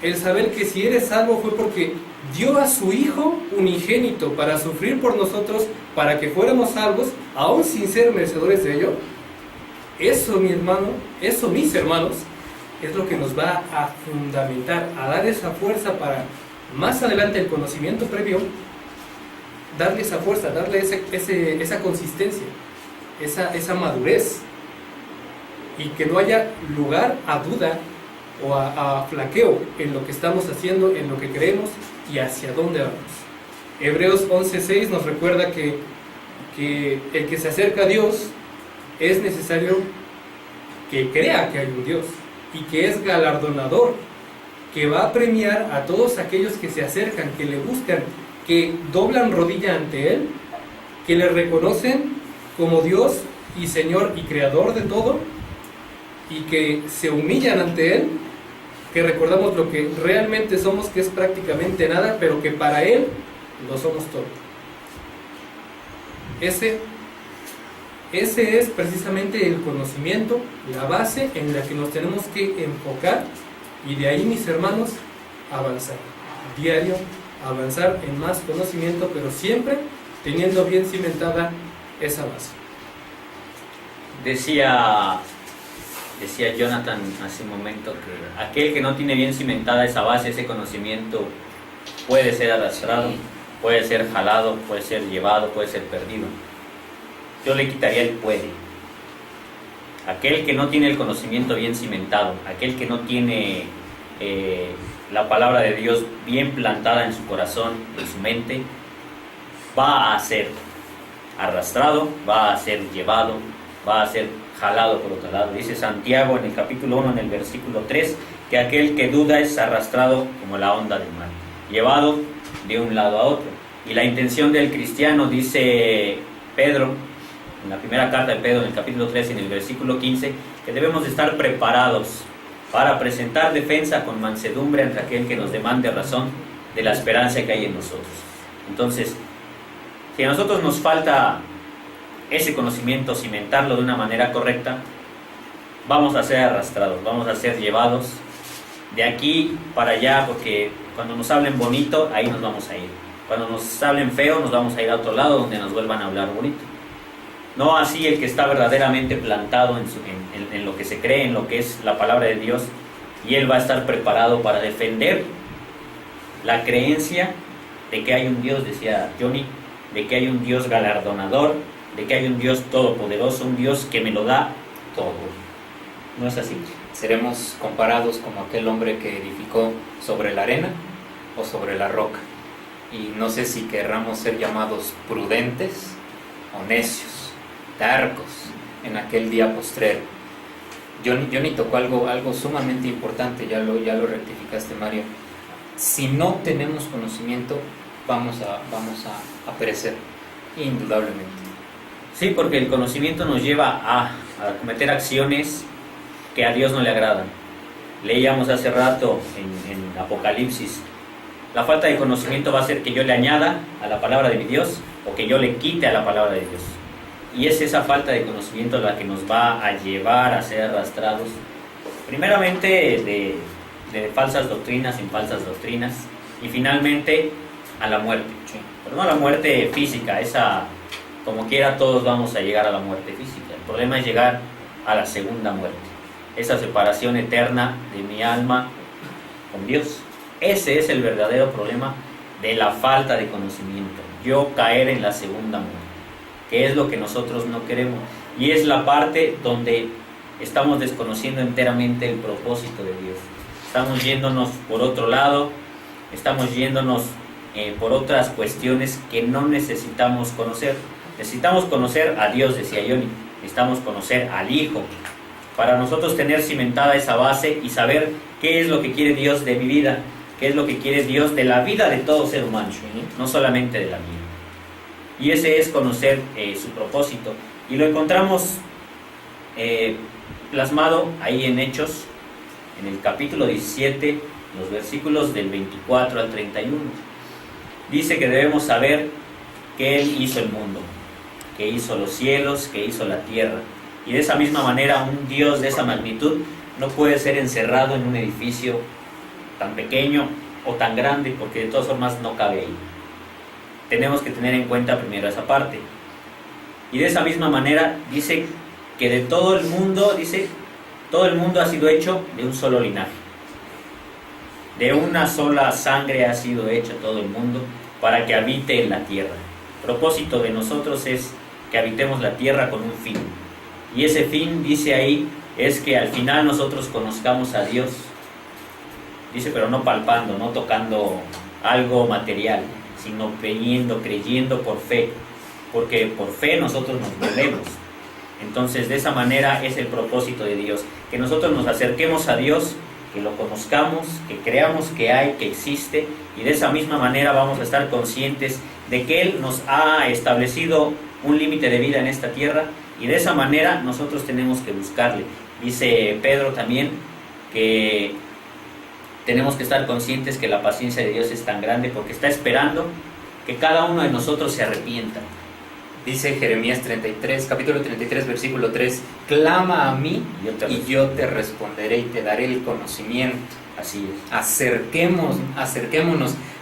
el saber que si eres salvo fue porque dio a su Hijo unigénito para sufrir por nosotros, para que fuéramos salvos, aún sin ser merecedores de ello, eso, mi hermano, eso, mis hermanos, es lo que nos va a fundamentar, a dar esa fuerza para más adelante el conocimiento previo, darle esa fuerza, darle esa consistencia, esa madurez, y que no haya lugar a duda o a flaqueo en lo que estamos haciendo, en lo que creemos y hacia dónde vamos. Hebreos 11:6 nos recuerda que el que se acerca a Dios es necesario que crea que hay un Dios y que es galardonador, que va a premiar a todos aquellos que se acercan, que le buscan, que doblan rodilla ante Él, que le reconocen como Dios y Señor y Creador de todo, y que se humillan ante Él, que recordamos lo que realmente somos, que es prácticamente nada, pero que para Él lo somos todo. Ese es precisamente el conocimiento, la base en la que nos tenemos que enfocar, y de ahí, mis hermanos, avanzar diario, avanzar en más conocimiento, pero siempre teniendo bien cimentada esa base. Decía Jonathan hace un momento que aquel que no tiene bien cimentada esa base, ese conocimiento, puede ser arrastrado, puede ser jalado, puede ser llevado, puede ser perdido. Yo le quitaría el puede. Aquel que no tiene el conocimiento bien cimentado, aquel que no tiene la palabra de Dios bien plantada en su corazón, en su mente, va a ser arrastrado, va a ser llevado, va a ser jalado por otro lado. Dice Santiago en el capítulo 1, en el versículo 3, que aquel que duda es arrastrado como la onda del mar, llevado de un lado a otro. Y la intención del cristiano, dice Pedro, en la primera carta de Pedro, en el capítulo 3, en el versículo 15, que debemos de estar preparados para presentar defensa con mansedumbre ante aquel que nos demande razón de la esperanza que hay en nosotros. Entonces, si a nosotros nos falta ese conocimiento, cimentarlo de una manera correcta, vamos a ser arrastrados, vamos a ser llevados de aquí para allá, porque cuando nos hablen bonito, ahí nos vamos a ir. Cuando nos hablen feo, nos vamos a ir a otro lado donde nos vuelvan a hablar bonito. No así el que está verdaderamente plantado en lo que se cree, en lo que es la palabra de Dios, y él va a estar preparado para defender la creencia de que hay un Dios, decía Johnny, de que hay un Dios galardonador, de que hay un Dios todopoderoso, un Dios que me lo da todo. ¿No es así? Seremos comparados como aquel hombre que edificó sobre la arena o sobre la roca. Y no sé si querramos ser llamados prudentes o necios, tercos en aquel día postrero. Johnny tocó algo sumamente importante, ya lo rectificaste, Mario. Si no tenemos conocimiento, vamos a perecer, indudablemente. Sí, porque el conocimiento nos lleva a cometer acciones que a Dios no le agradan. Leíamos hace rato en Apocalipsis, la falta de conocimiento va a hacer que yo le añada a la palabra de mi Dios o que yo le quite a la palabra de Dios. Y es esa falta de conocimiento la que nos va a llevar a ser arrastrados, primeramente de falsas doctrinas en falsas doctrinas, y finalmente a la muerte. Pero no a la muerte física, esa, como quiera todos vamos a llegar a la muerte física. El problema es llegar a la segunda muerte, esa separación eterna de mi alma con Dios. Ese es el verdadero problema de la falta de conocimiento, yo caer en la segunda muerte, que es lo que nosotros no queremos, y es la parte donde estamos desconociendo enteramente el propósito de Dios. Estamos yéndonos por otro lado, estamos yéndonos por otras cuestiones que no necesitamos conocer. Necesitamos conocer a Dios, decía Johnny, necesitamos conocer al Hijo, para nosotros tener cimentada esa base y saber qué es lo que quiere Dios de mi vida, qué es lo que quiere Dios de la vida de todo ser humano, no solamente de la mía. Y ese es conocer su propósito. Y lo encontramos plasmado ahí en Hechos, en el capítulo 17, los versículos del 24 al 31. Dice que debemos saber que Él hizo el mundo, que hizo los cielos, que hizo la tierra. Y de esa misma manera, un Dios de esa magnitud no puede ser encerrado en un edificio tan pequeño o tan grande, porque de todas formas no cabe ahí. Tenemos que tener en cuenta primero esa parte. Y de esa misma manera dice que de todo el mundo, todo el mundo ha sido hecho de un solo linaje. De una sola sangre ha sido hecho todo el mundo para que habite en la tierra. El propósito de nosotros es que habitemos la tierra con un fin. Y ese fin, dice ahí, es que al final nosotros conozcamos a Dios. Dice, pero no palpando, no tocando algo material, sino creyendo por fe. Porque por fe nosotros nos movemos. Entonces, de esa manera es el propósito de Dios. Que nosotros nos acerquemos a Dios, que lo conozcamos, que creamos que hay, que existe. Y de esa misma manera vamos a estar conscientes de que Él nos ha establecido un límite de vida en esta tierra. Y de esa manera nosotros tenemos que buscarle. Dice Pedro también que tenemos que estar conscientes que la paciencia de Dios es tan grande porque está esperando que cada uno de nosotros se arrepienta. Dice Jeremías 33, capítulo 33, versículo 3, clama a mí y yo te responderé y te daré el conocimiento. Así es. Acerquémonos.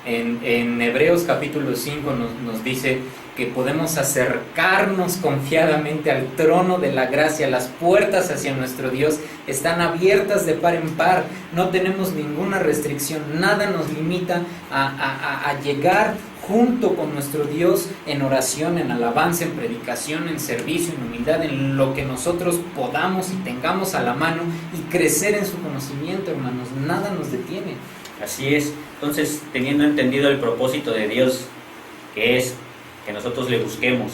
En Hebreos capítulo 5 nos dice que podemos acercarnos confiadamente al trono de la gracia. Las puertas hacia nuestro Dios están abiertas de par en par. No tenemos ninguna restricción, nada nos limita a llegar junto con nuestro Dios en oración, en alabanza, en predicación, en servicio, en humildad, en lo que nosotros podamos y tengamos a la mano y crecer en su conocimiento, hermanos. Nada nos detiene. Así es. Entonces, teniendo entendido el propósito de Dios, que es que nosotros le busquemos,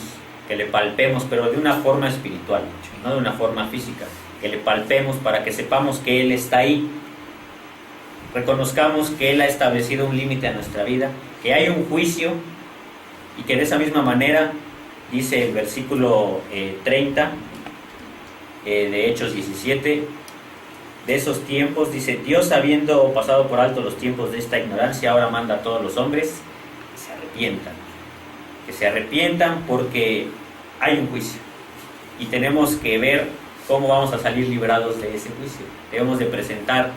que le palpemos, pero de una forma espiritual, no de una forma física, que le palpemos para que sepamos que Él está ahí, reconozcamos que Él ha establecido un límite a nuestra vida, que hay un juicio y que de esa misma manera, dice el versículo 30 de Hechos 17, de esos tiempos, dice, Dios habiendo pasado por alto los tiempos de esta ignorancia, ahora manda a todos los hombres que se arrepientan porque hay un juicio y tenemos que ver cómo vamos a salir librados de ese juicio. Debemos de presentar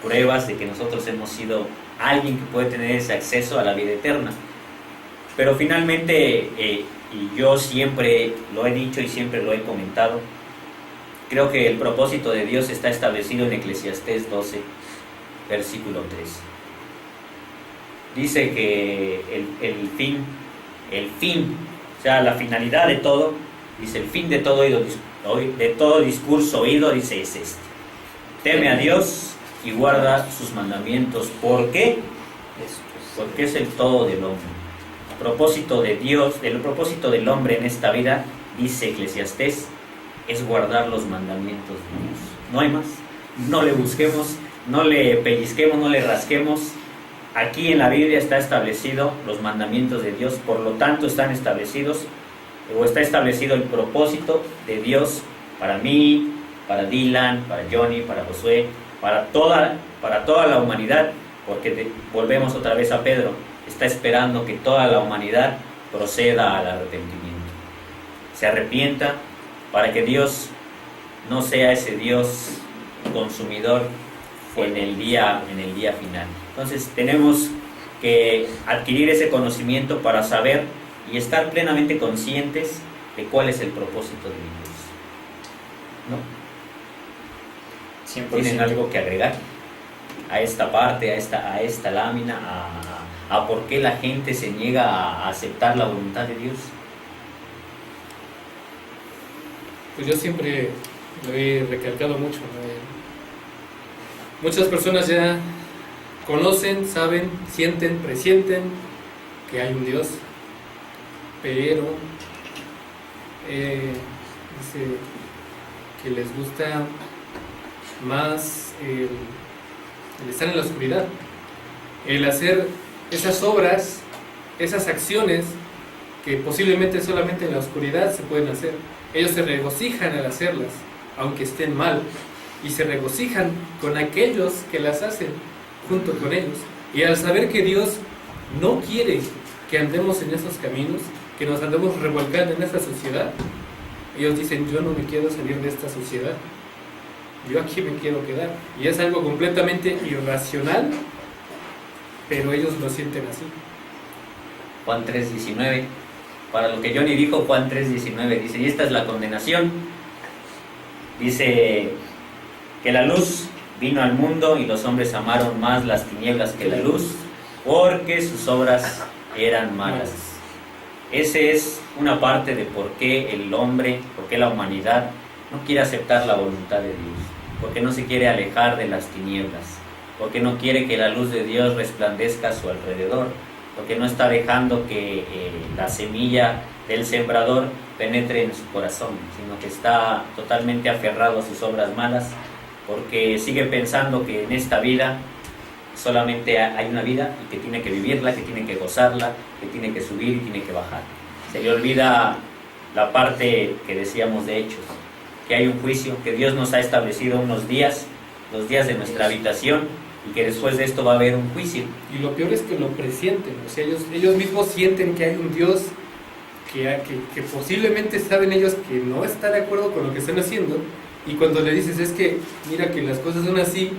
pruebas de que nosotros hemos sido alguien que puede tener ese acceso a la vida eterna. Pero finalmente, y yo siempre lo he dicho y siempre lo he comentado, creo que el propósito de Dios está establecido en Eclesiastés 12, versículo 3. Dice que el fin, o sea, la finalidad de todo, dice, el fin de todo discurso oído, dice, es este: teme a Dios y guarda sus mandamientos. ¿Por qué? Porque es el todo del hombre. El propósito de Dios, el propósito del hombre en esta vida, dice Eclesiastés, es guardar los mandamientos de Dios. No hay más. No le busquemos, no le pellizquemos, no le rasquemos. Aquí en la Biblia está establecido los mandamientos de Dios, por lo tanto están establecidos, o está establecido el propósito de Dios para mí, para Dylan, para Johnny, para Josué, para toda la humanidad, porque volvemos otra vez a Pedro, está esperando que toda la humanidad proceda al arrepentimiento, se arrepienta, para que Dios no sea ese Dios consumidor en el día final. Entonces tenemos que adquirir ese conocimiento para saber y estar plenamente conscientes de cuál es el propósito de Dios. ¿No? 100%. ¿Tienen algo que agregar a esta parte, a esta lámina, a por qué la gente se niega a aceptar la voluntad de Dios? Pues yo siempre lo he recalcado mucho, ¿no? Muchas personas ya conocen, saben, sienten, presienten que hay un Dios, pero Dice que les gusta más el estar en la oscuridad, el hacer esas obras, esas acciones que posiblemente solamente en la oscuridad se pueden hacer. Ellos se regocijan al hacerlas, aunque estén mal, y se regocijan con aquellos que las hacen junto con ellos. Y al saber que Dios no quiere que andemos en esos caminos, que nos andemos revolcando en esta sociedad, ellos dicen: yo no me quiero salir de esta sociedad, yo aquí me quiero quedar. Y es algo completamente irracional, pero ellos lo sienten así. Juan 3:19, para lo que Johnny dijo, Juan 3:19 dice, y esta es la condenación, dice que la luz vino al mundo y los hombres amaron más las tinieblas que la luz, porque sus obras eran malas. Esa es una parte de por qué el hombre, por qué la humanidad no quiere aceptar la voluntad de Dios, porque no se quiere alejar de las tinieblas, porque no quiere que la luz de Dios resplandezca a su alrededor, porque no está dejando que la semilla del sembrador penetre en su corazón, sino que está totalmente aferrado a sus obras malas, porque sigue pensando que en esta vida solamente hay una vida y que tiene que vivirla, que tiene que gozarla, que tiene que subir y tiene que bajar. Se le olvida la parte que decíamos de Hechos, que hay un juicio, que Dios nos ha establecido unos días, los días de nuestra habitación, y que después de esto va a haber un juicio. Y lo peor es que lo presienten, o sea, ellos mismos sienten que hay un Dios que posiblemente saben ellos que no está de acuerdo con lo que están haciendo, y cuando le dices: es que mira que las cosas son así,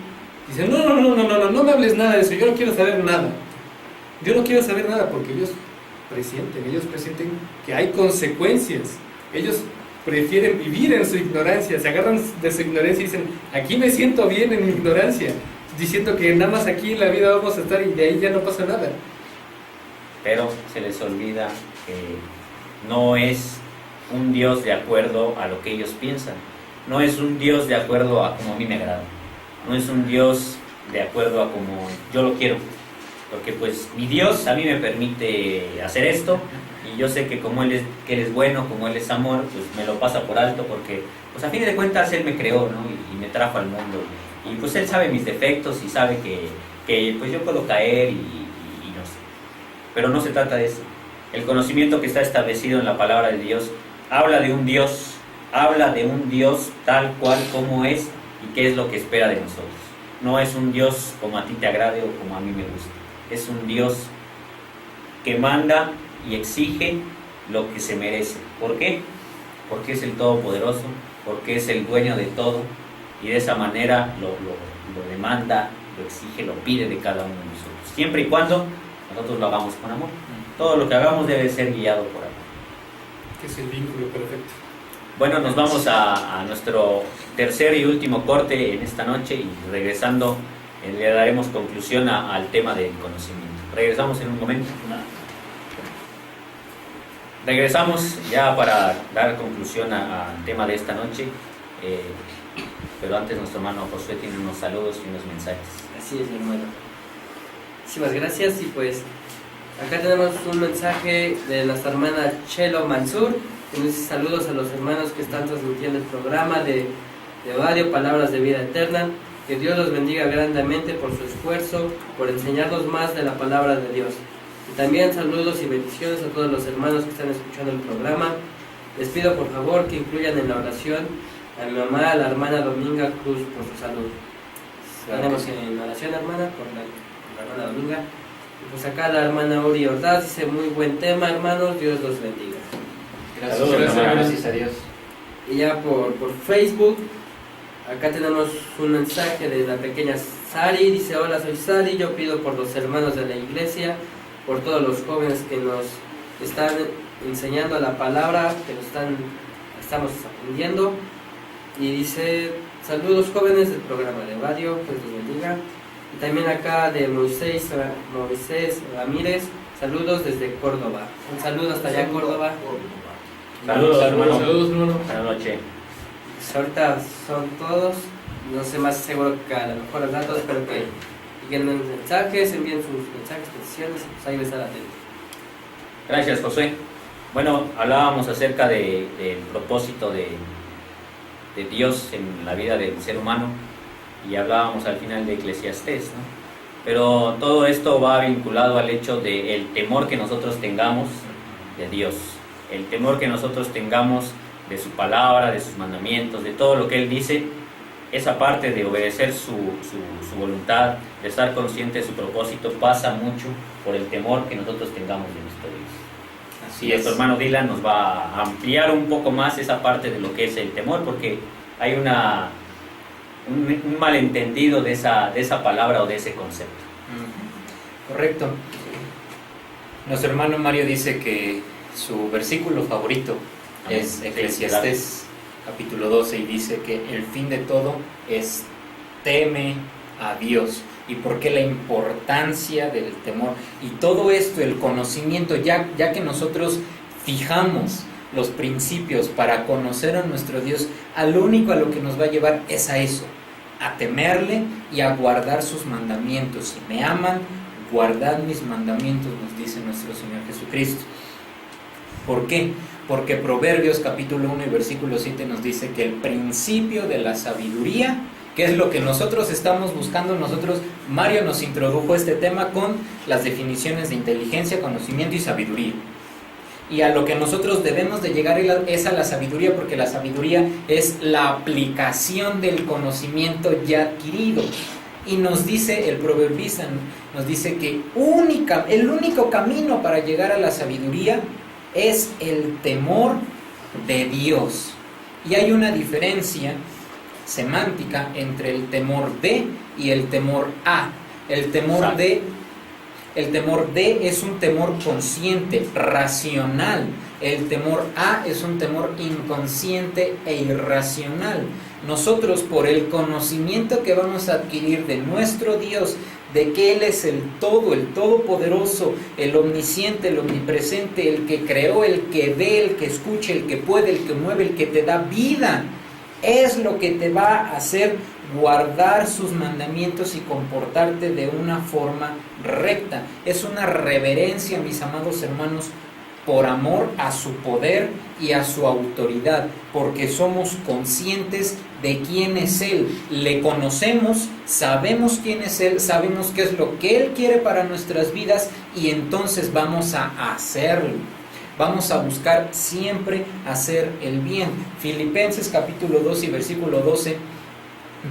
dicen: no me hables nada de eso, yo no quiero saber nada. Yo no quiero saber nada, porque ellos presienten que hay consecuencias. Ellos prefieren vivir en su ignorancia, se agarran de su ignorancia y dicen: aquí me siento bien en mi ignorancia, diciendo que nada más aquí en la vida vamos a estar y de ahí ya no pasa nada. Pero se les olvida que no es un Dios de acuerdo a lo que ellos piensan, no es un Dios de acuerdo a como a mí me agrada, no es un Dios de acuerdo a como yo lo quiero, porque pues mi Dios a mí me permite hacer esto, y yo sé que como Él es bueno, como Él es amor, pues me lo pasa por alto, porque pues a fin de cuentas Él me creó, ¿no? y me trajo al mundo, y pues Él sabe mis defectos y sabe que pues yo puedo caer y no sé, pero no se trata de eso. El conocimiento que está establecido en la palabra de Dios habla de un Dios tal cual como es y qué es lo que espera de nosotros. No es un Dios como a ti te agrade o como a mí me gusta. Es un Dios que manda y exige lo que se merece. ¿Por qué? Porque es el Todopoderoso, porque es el dueño de todo, y de esa manera lo demanda, lo exige, lo pide de cada uno de nosotros. Siempre y cuando nosotros lo hagamos con amor. Todo lo que hagamos debe ser guiado por amor. Que es el vínculo perfecto. Bueno, nos vamos a nuestro tercer y último corte en esta noche, y regresando le daremos conclusión al tema del conocimiento. Regresamos en un momento. Regresamos ya para dar conclusión al tema de esta noche, pero antes nuestro hermano Josué tiene unos saludos y unos mensajes. Así es, mi hermano. Muchísimas gracias. Y pues acá tenemos un mensaje de nuestra hermana Chelo Mansur, que nos dice: saludos a los hermanos que están transmitiendo el programa de radio Palabras de Vida Eterna. Que Dios los bendiga grandemente por su esfuerzo, por enseñarnos más de la palabra de Dios. Y también saludos y bendiciones a todos los hermanos que están escuchando el programa. Les pido por favor que incluyan en la oración a mi mamá, a la hermana Dominga Cruz, por su salud. Tenemos en oración, hermana, por la hermana Dominga. Y pues acá la hermana Uri Ordaz dice: muy buen tema, hermanos, Dios los bendiga. Gracias a Dios. Y ya por Facebook, acá tenemos un mensaje de la pequeña Sari. Dice: hola, soy Sari, yo pido por los hermanos de la iglesia, por todos los jóvenes que nos están enseñando la palabra, que estamos aprendiendo. Y dice: saludos jóvenes del programa de radio, que los bendiga. Y también acá de Moisés Ramírez: saludos desde Córdoba. Un saludo hasta allá, Córdoba. Saludos, hermano. Saludos, hermano. Buenas noches. Pues ahorita son todos, no sé, más seguro que a lo mejor al rato, espero que envíen mensajes, envíen sus mensajes, peticiones, pues ahí me estar atento. Gracias, Josué. Bueno, hablábamos acerca del propósito de Dios en la vida del ser humano y hablábamos al final de Eclesiastés, ¿no? Pero todo esto va vinculado al hecho del temor que nosotros tengamos de Dios, el temor que nosotros tengamos de su palabra, de sus mandamientos, de todo lo que Él dice. Esa parte de obedecer su voluntad, de estar consciente de su propósito, pasa mucho por el temor que nosotros tengamos de nuestro Dios. Así Y nuestro hermano Dylan nos va a ampliar un poco más esa parte de lo que es el temor, porque hay un malentendido de esa palabra o de ese concepto. Correcto. Nuestro hermano Mario dice que su versículo favorito es Sí, Eclesiastés capítulo 12 y dice que el fin de todo es teme a Dios. ¿Y por qué la importancia del temor? Y todo esto, el conocimiento, ya que nosotros fijamos los principios para conocer a nuestro Dios, al único a lo que nos va a llevar es a eso, a temerle y a guardar sus mandamientos. Si me aman, guardad mis mandamientos, nos dice nuestro Señor Jesucristo. ¿Por qué? Porque Proverbios capítulo 1 y versículo 7 nos dice que el principio de la sabiduría, que es lo que nosotros estamos buscando, Mario nos introdujo este tema con las definiciones de inteligencia, conocimiento y sabiduría. Y a lo que nosotros debemos de llegar es a la sabiduría, porque la sabiduría es la aplicación del conocimiento ya adquirido. Y nos dice el proverbista, nos dice que el único camino para llegar a la sabiduría es el temor de Dios. Y hay una diferencia semántica entre el temor de y el temor a. El temor de es un temor consciente, racional. El temor a es un temor inconsciente e irracional. Nosotros, por el conocimiento que vamos a adquirir de nuestro Dios, de que Él es el todopoderoso, el omnisciente, el omnipresente, el que creó, el que ve, el que escucha, el que puede, el que mueve, el que te da vida, es lo que te va a hacer guardar sus mandamientos y comportarte de una forma recta. Es una reverencia, mis amados hermanos, por amor a su poder y a su autoridad, porque somos conscientes de quién es Él, le conocemos, sabemos quién es Él, sabemos qué es lo que Él quiere para nuestras vidas y entonces vamos a hacerlo. Vamos a buscar siempre hacer el bien. Filipenses capítulo 2 y versículo 12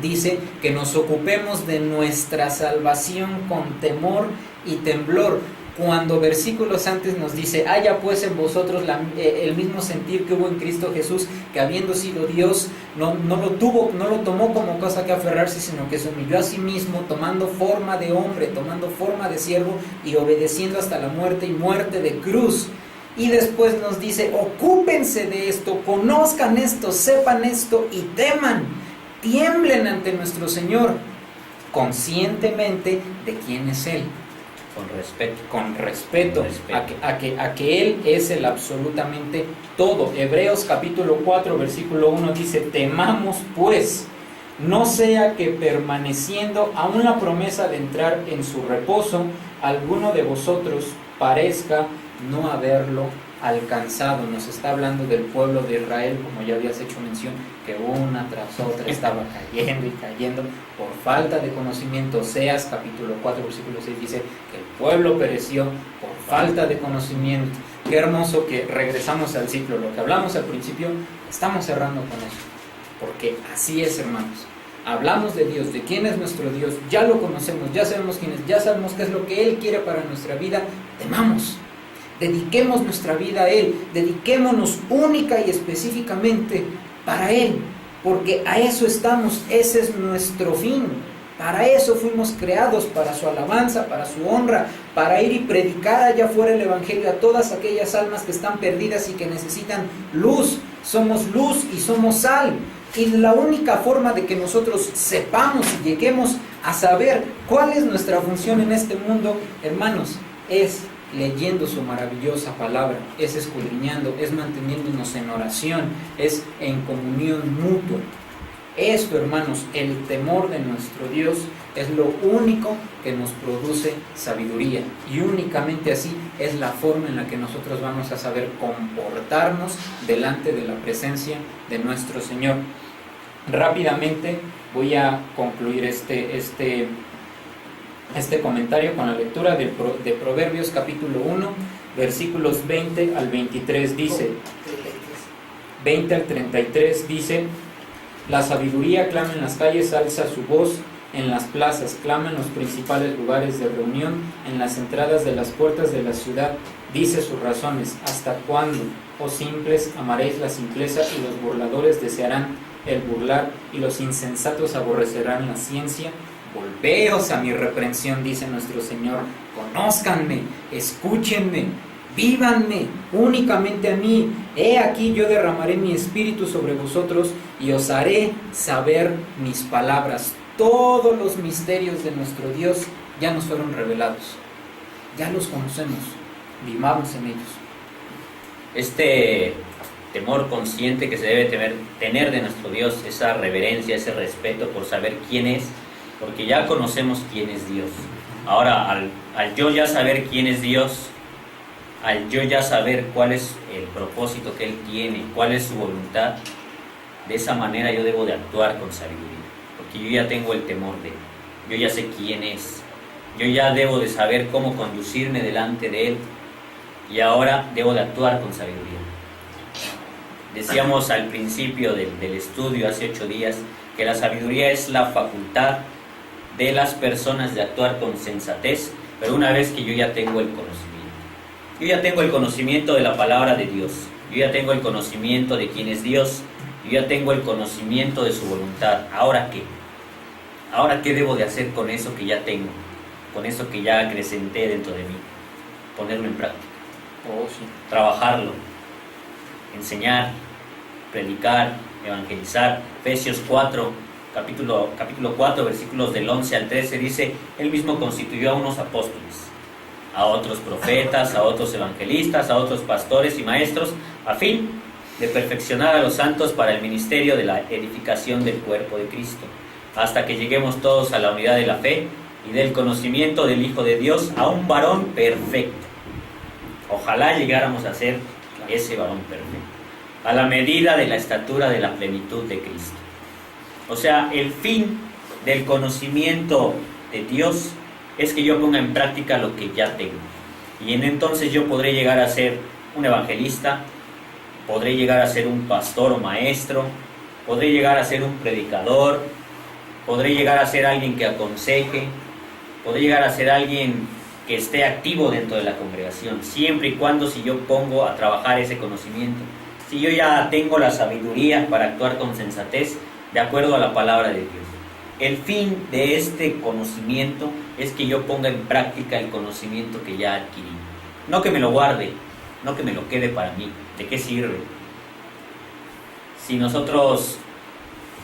dice que nos ocupemos de nuestra salvación con temor y temblor, cuando versículos antes nos dice: haya pues en vosotros el mismo sentir que hubo en Cristo Jesús, que habiendo sido Dios, no lo tomó como cosa que aferrarse, sino que se humilló a sí mismo, tomando forma de hombre, tomando forma de siervo y obedeciendo hasta la muerte y muerte de cruz. Y después nos dice: ocúpense de esto, conozcan esto, sepan esto y teman, tiemblen ante nuestro Señor, conscientemente de quién es Él. Con respeto a que Él es el absolutamente todo. Hebreos capítulo 4 versículo 1 dice: temamos pues, no sea que permaneciendo aún la promesa de entrar en su reposo, alguno de vosotros parezca no haberlo alcanzado. Nos está hablando del pueblo de Israel, como ya habías hecho mención, que una tras otra estaba cayendo y cayendo por falta de conocimiento. Oseas capítulo 4 versículo 6 dice que el pueblo pereció por falta de conocimiento. Qué hermoso que regresamos al ciclo, lo que hablamos al principio, estamos cerrando con eso, porque así es, hermanos. Hablamos de Dios, de quién es nuestro Dios, ya lo conocemos, ya sabemos quién es, ya sabemos qué es lo que Él quiere para nuestra vida. Temamos, dediquemos nuestra vida a Él, dediquémonos única y específicamente para Él, porque a eso estamos, ese es nuestro fin, para eso fuimos creados, para su alabanza, para su honra, para ir y predicar allá afuera el Evangelio a todas aquellas almas que están perdidas y que necesitan luz. Somos luz y somos sal, y la única forma de que nosotros sepamos y lleguemos a saber cuál es nuestra función en este mundo, hermanos, es leyendo su maravillosa palabra, es escudriñando, es manteniéndonos en oración, es en comunión mutua. Esto, hermanos, el temor de nuestro Dios es lo único que nos produce sabiduría, y únicamente así es la forma en la que nosotros vamos a saber comportarnos delante de la presencia de nuestro Señor. Rápidamente voy a concluir este comentario con la lectura de Proverbios capítulo 1, versículos 20 al 23 dice, 20 al 33 dice: la sabiduría clama en las calles, alza su voz en las plazas, clama en los principales lugares de reunión, en las entradas de las puertas de la ciudad, dice sus razones: ¿hasta cuándo, oh simples, amaréis la simpleza, y los burladores desearán el burlar, y los insensatos aborrecerán la ciencia? Volveos a mi reprensión, dice nuestro Señor, conózcanme, escúchenme, vívanme, únicamente a mí. He aquí yo derramaré mi espíritu sobre vosotros y os haré saber mis palabras. Todos los misterios de nuestro Dios ya nos fueron revelados, ya los conocemos, vivamos en ellos. Este temor consciente que se debe tener de nuestro Dios, esa reverencia, ese respeto por saber quién es, porque ya conocemos quién es Dios. Ahora, al yo ya saber quién es Dios, al yo ya saber cuál es el propósito que Él tiene, cuál es su voluntad, de esa manera yo debo de actuar con sabiduría, porque yo ya tengo el temor de Él, yo ya sé quién es, yo ya debo de saber cómo conducirme delante de Él, y ahora debo de actuar con sabiduría. Decíamos al principio del estudio hace 8 días que la sabiduría es la facultad de las personas de actuar con sensatez, pero una vez que yo ya tengo el conocimiento. Yo ya tengo el conocimiento de la palabra de Dios, yo ya tengo el conocimiento de quién es Dios, yo ya tengo el conocimiento de su voluntad. ¿Ahora qué? ¿Ahora qué debo de hacer con eso que ya tengo? Con eso que ya acrecenté dentro de mí. Ponerlo en práctica. Trabajarlo. Enseñar, predicar, evangelizar. Efesios 4, capítulo 4, versículos del 11 al 13 dice: Él mismo constituyó a unos apóstoles, a otros profetas, a otros evangelistas, a otros pastores y maestros, a fin de perfeccionar a los santos para el ministerio de la edificación del cuerpo de Cristo, hasta que lleguemos todos a la unidad de la fe y del conocimiento del Hijo de Dios, a un varón perfecto. Ojalá llegáramos a ser ese varón perfecto, a la medida de la estatura de la plenitud de Cristo. O sea, el fin del conocimiento de Dios es que yo ponga en práctica lo que ya tengo. Y entonces yo podré llegar a ser un evangelista, podré llegar a ser un pastor o maestro, podré llegar a ser un predicador, podré llegar a ser alguien que aconseje, podré llegar a ser alguien que esté activo dentro de la congregación, siempre y cuando si yo pongo a trabajar ese conocimiento. Si yo ya tengo la sabiduría para actuar con sensatez, de acuerdo a la palabra de Dios. El fin de este conocimiento es que yo ponga en práctica el conocimiento que ya adquirí. No que me lo guarde, no que me lo quede para mí. ¿De qué sirve? Si nosotros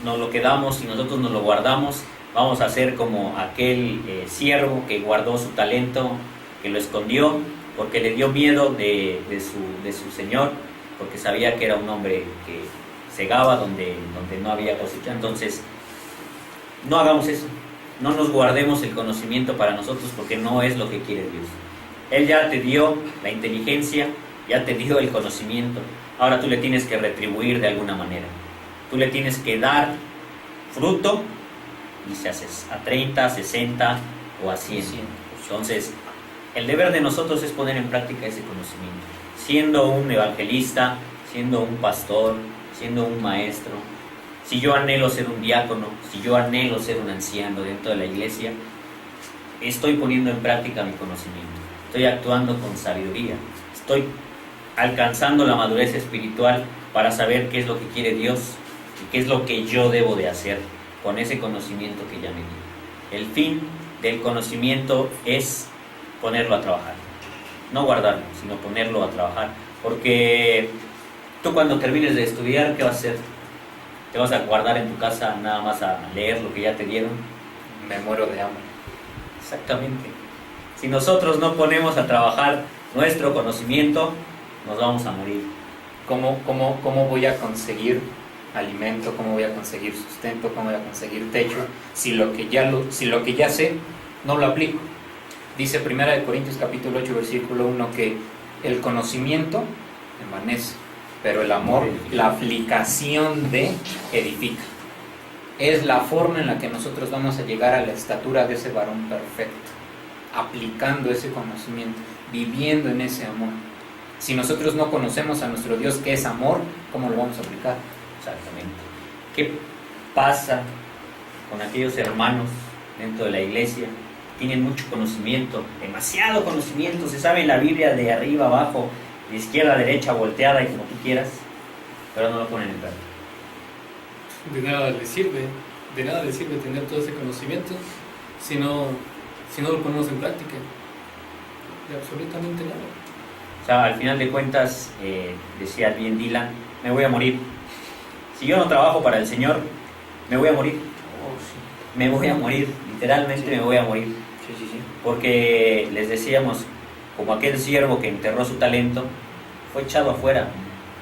nos lo quedamos, si nosotros nos lo guardamos, vamos a ser como aquel siervo que guardó su talento, que lo escondió, porque le dio miedo de su señor, porque sabía que era un hombre que segaba donde no había cosecha. Entonces, no hagamos eso, no nos guardemos el conocimiento para nosotros, porque no es lo que quiere Dios. Él ya te dio la inteligencia, ya te dio el conocimiento, ahora tú le tienes que retribuir de alguna manera, tú le tienes que dar fruto, y se hace a 30, 60 o a 100. Entonces, el deber de nosotros es poner en práctica ese conocimiento, siendo un evangelista, siendo un pastor, siendo un maestro. Si yo anhelo ser un diácono, si yo anhelo ser un anciano dentro de la iglesia, estoy poniendo en práctica mi conocimiento, estoy actuando con sabiduría, estoy alcanzando la madurez espiritual para saber qué es lo que quiere Dios y qué es lo que yo debo de hacer con ese conocimiento que ya me dio. El fin del conocimiento es ponerlo a trabajar, no guardarlo, sino ponerlo a trabajar, porque tú cuando termines de estudiar, ¿qué vas a hacer? ¿Te vas a guardar en tu casa nada más a leer lo que ya te dieron? Me muero de hambre. Exactamente. Si nosotros no ponemos a trabajar nuestro conocimiento, nos vamos a morir. ¿Cómo voy a conseguir alimento, cómo voy a conseguir sustento, cómo voy a conseguir techo, si lo que ya sé no lo aplico. Dice 1 Corintios capítulo 8 versículo 1 que el conocimiento envanece, pero el amor, la aplicación de edifica. Es la forma en la que nosotros vamos a llegar a la estatura de ese varón perfecto, aplicando ese conocimiento, viviendo en ese amor. Si nosotros no conocemos a nuestro Dios que es amor, ¿cómo lo vamos a aplicar? Exactamente. ¿Qué pasa con aquellos hermanos dentro de la iglesia? Tienen mucho conocimiento, demasiado conocimiento, se sabe la Biblia de arriba abajo, de izquierda a derecha, volteada y como tú quieras, pero no lo ponen en práctica. De nada les sirve tener todo ese conocimiento si no lo ponemos en práctica. De absolutamente nada. O sea, al final de cuentas, decía bien Dylan, me voy a morir. Si yo no trabajo para el Señor, me voy a morir. Me voy a morir, literalmente me voy a morir. Porque les decíamos, como aquel siervo que enterró su talento, fue echado afuera.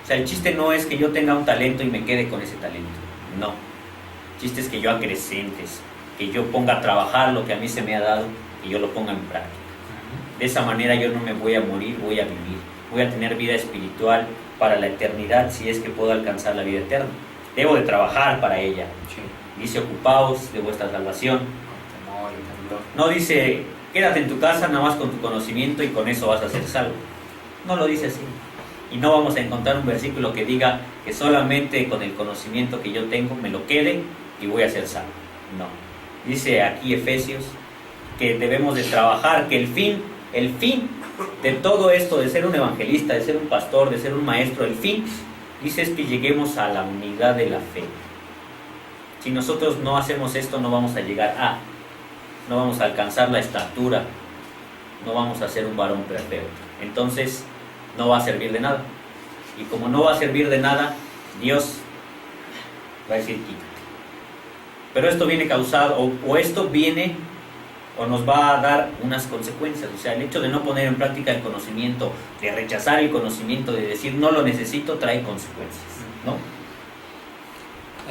O sea, el chiste no es que yo tenga un talento y me quede con ese talento. No. El chiste es que yo acrecentes, que yo ponga a trabajar lo que a mí se me ha dado y yo lo ponga en práctica. De esa manera yo no me voy a morir, voy a vivir. Voy a tener vida espiritual para la eternidad si es que puedo alcanzar la vida eterna. Debo de trabajar para ella. Dice, ocupaos de vuestra salvación. No dice, quédate en tu casa nada más con tu conocimiento y con eso vas a ser salvo. No lo dice así. Y no vamos a encontrar un versículo que diga que solamente con el conocimiento que yo tengo me lo quede y voy a ser salvo. No. Dice aquí Efesios que debemos de trabajar, que el fin de todo esto, de ser un evangelista, de ser un pastor, de ser un maestro, el fin, dice, es que lleguemos a la unidad de la fe. Si nosotros no hacemos esto, no vamos a llegar no vamos a alcanzar la estatura, no vamos a ser un varón perfecto. Entonces, no va a servir de nada. Y como no va a servir de nada, Dios va a decir, quítate. Pero esto viene causado, o esto viene, o nos va a dar unas consecuencias. O sea, el hecho de no poner en práctica el conocimiento, de rechazar el conocimiento, de decir no lo necesito, trae consecuencias, ¿no?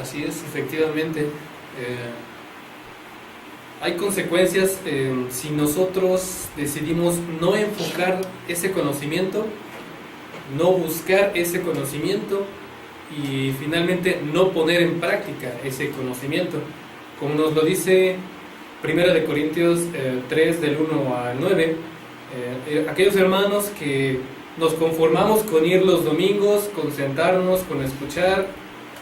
Así es, efectivamente. Hay consecuencias si nosotros decidimos no enfocar ese conocimiento, no buscar ese conocimiento y finalmente no poner en práctica ese conocimiento. Como nos lo dice 1 Corintios 3 del 1 al 9, aquellos hermanos que nos conformamos con ir los domingos, con sentarnos, con escuchar,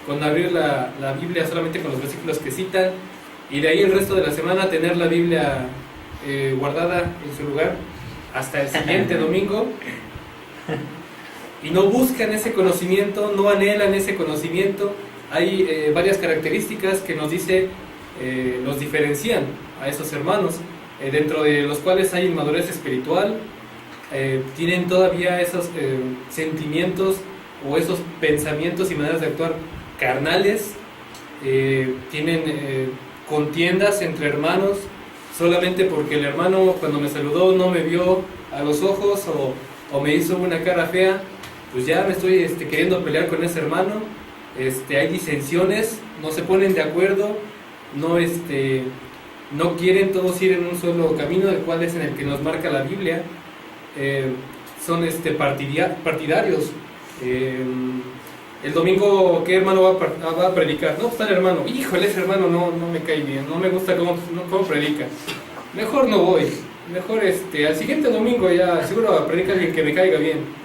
con abrir la Biblia solamente con los versículos que citan, y de ahí el resto de la semana tener la Biblia guardada en su lugar hasta el siguiente domingo, y no buscan ese conocimiento, no anhelan ese conocimiento. Hay varias características que nos dice, nos diferencian a esos hermanos, dentro de los cuales hay inmadurez espiritual, tienen todavía esos sentimientos o esos pensamientos y maneras de actuar carnales, tienen contiendas entre hermanos solamente porque el hermano cuando me saludó no me vio a los ojos o me hizo una cara fea, pues ya me estoy queriendo pelear con ese hermano. Hay disensiones, no se ponen de acuerdo, no quieren todos ir en un solo camino, el cual es en el que nos marca la Biblia. Son partidarios. El domingo, ¿qué hermano va a predicar? No, está el hermano. Híjole, ese hermano no me cae bien, no me gusta cómo predica. Mejor no voy. Mejor al siguiente domingo ya seguro predica alguien que me caiga bien.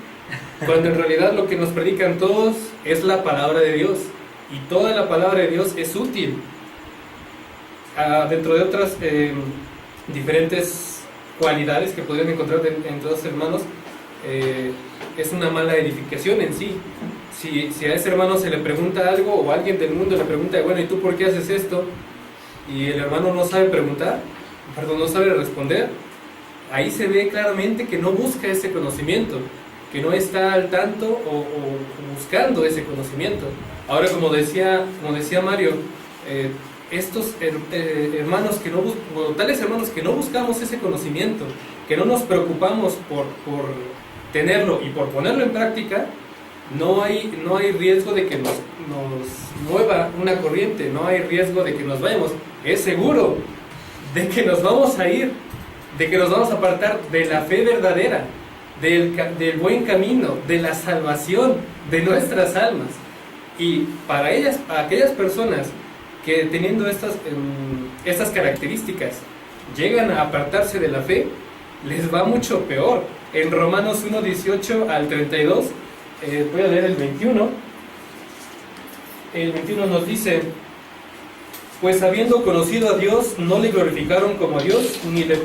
Cuando en realidad lo que nos predican todos es la palabra de Dios. Y toda la palabra de Dios es útil. Dentro de otras diferentes cualidades que podrían encontrar entre dos hermanos, es una mala edificación en sí. Si a ese hermano se le pregunta algo, o alguien del mundo le pregunta, bueno, ¿y tú por qué haces esto? Y el hermano no sabe no sabe responder, ahí se ve claramente que no busca ese conocimiento, que no está al tanto o buscando ese conocimiento. Ahora, como decía Mario, estos hermanos tales hermanos que no buscamos ese conocimiento, que no nos preocupamos por tenerlo y por ponerlo en práctica, no hay riesgo de que nos una corriente, no hay riesgo de que nos vayamos, es seguro de que nos vamos a ir, de que nos vamos a apartar de la fe verdadera, del buen camino, de la salvación de nuestras almas. Y para ellas, para aquellas personas que teniendo estas características llegan a apartarse de la fe, les va mucho peor. En Romanos 1, 18 al 32, voy a leer el 21. El 21 nos dice: pues habiendo conocido a Dios, no le glorificaron como a Dios, ni le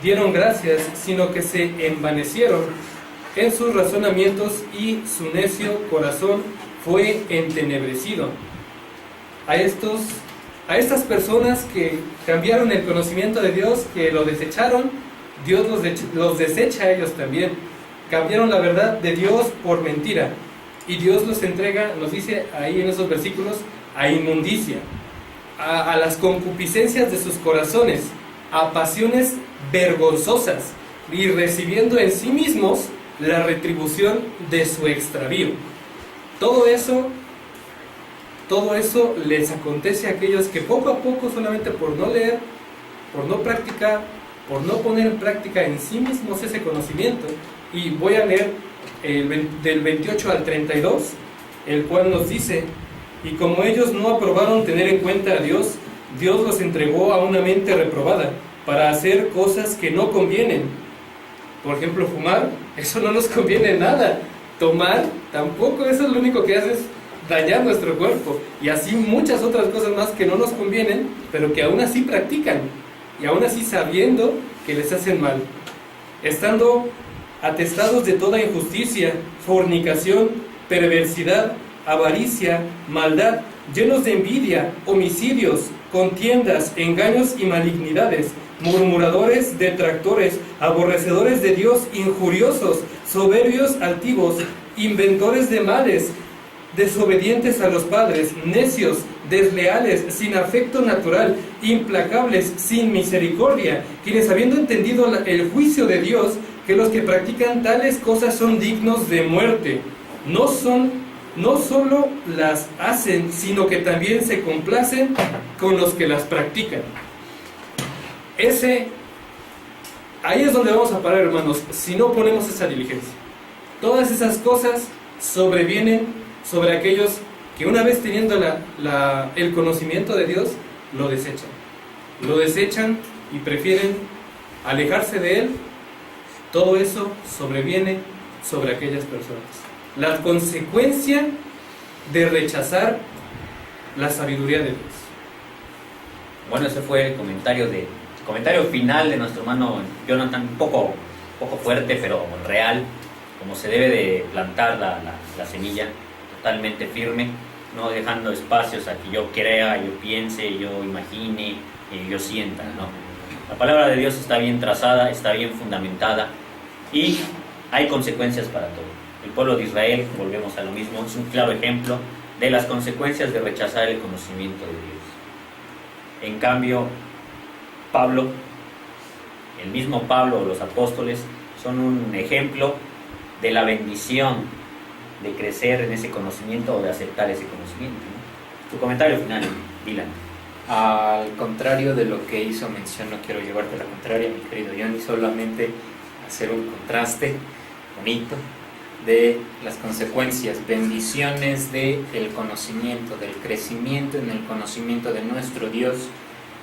dieron gracias, sino que se envanecieron en sus razonamientos y su necio corazón fue entenebrecido. A estas personas que cambiaron el conocimiento de Dios, que lo desecharon, Dios los desecha a ellos también. Cambiaron la verdad de Dios por mentira. Y Dios los entrega, nos dice ahí en esos versículos, a inmundicia, a las concupiscencias de sus corazones, a pasiones vergonzosas, y recibiendo en sí mismos la retribución de su extravío. Todo eso les acontece a aquellos que poco a poco, solamente por no leer, por no practicar, por no poner en práctica en sí mismos ese conocimiento. Y voy a leer del 28 al 32, el cual nos dice: y como ellos no aprobaron tener en cuenta a Dios, Dios los entregó a una mente reprobada para hacer cosas que no convienen. Por ejemplo, fumar, eso no nos conviene nada. Tomar, tampoco, eso es lo único que hace, es dañar nuestro cuerpo. Y así muchas otras cosas más que no nos convienen, pero que aún así practican, y aún así sabiendo que les hacen mal. Estando atestados de toda injusticia, fornicación, perversidad, avaricia, maldad, llenos de envidia, homicidios, contiendas, engaños y malignidades, murmuradores, detractores, aborrecedores de Dios, injuriosos, soberbios, altivos, inventores de males, desobedientes a los padres, necios, desleales, sin afecto natural, implacables, sin misericordia, quienes habiendo entendido el juicio de Dios, que los que practican tales cosas son dignos de muerte, no solo las hacen, sino que también se complacen con los que las practican. Ahí es donde vamos a parar, hermanos, si no ponemos esa diligencia. Todas esas cosas sobrevienen sobre aquellos que, una vez teniendo el conocimiento de Dios, lo desechan y prefieren alejarse de Él. Todo eso sobreviene sobre aquellas personas. La consecuencia de rechazar la sabiduría de Dios. Bueno, ese fue el comentario final de nuestro hermano Jonathan, un poco fuerte, pero real, como se debe de plantar la semilla, totalmente firme, no dejando espacios a que yo crea, yo piense, yo imagine, yo sienta, ¿no? La palabra de Dios está bien trazada, está bien fundamentada, y hay consecuencias para todo. El pueblo de Israel, volvemos a lo mismo, es un claro ejemplo de las consecuencias de rechazar el conocimiento de Dios. En cambio, Pablo, el mismo Pablo o los apóstoles, son un ejemplo de la bendición de crecer en ese conocimiento o de aceptar ese conocimiento, ¿no? Tu comentario final, Dylan. Al contrario de lo que hizo mención, no quiero llevarte la contraria, mi querido Johnny, solamente hacer un contraste bonito de las consecuencias, bendiciones del conocimiento, del crecimiento en el conocimiento de nuestro Dios.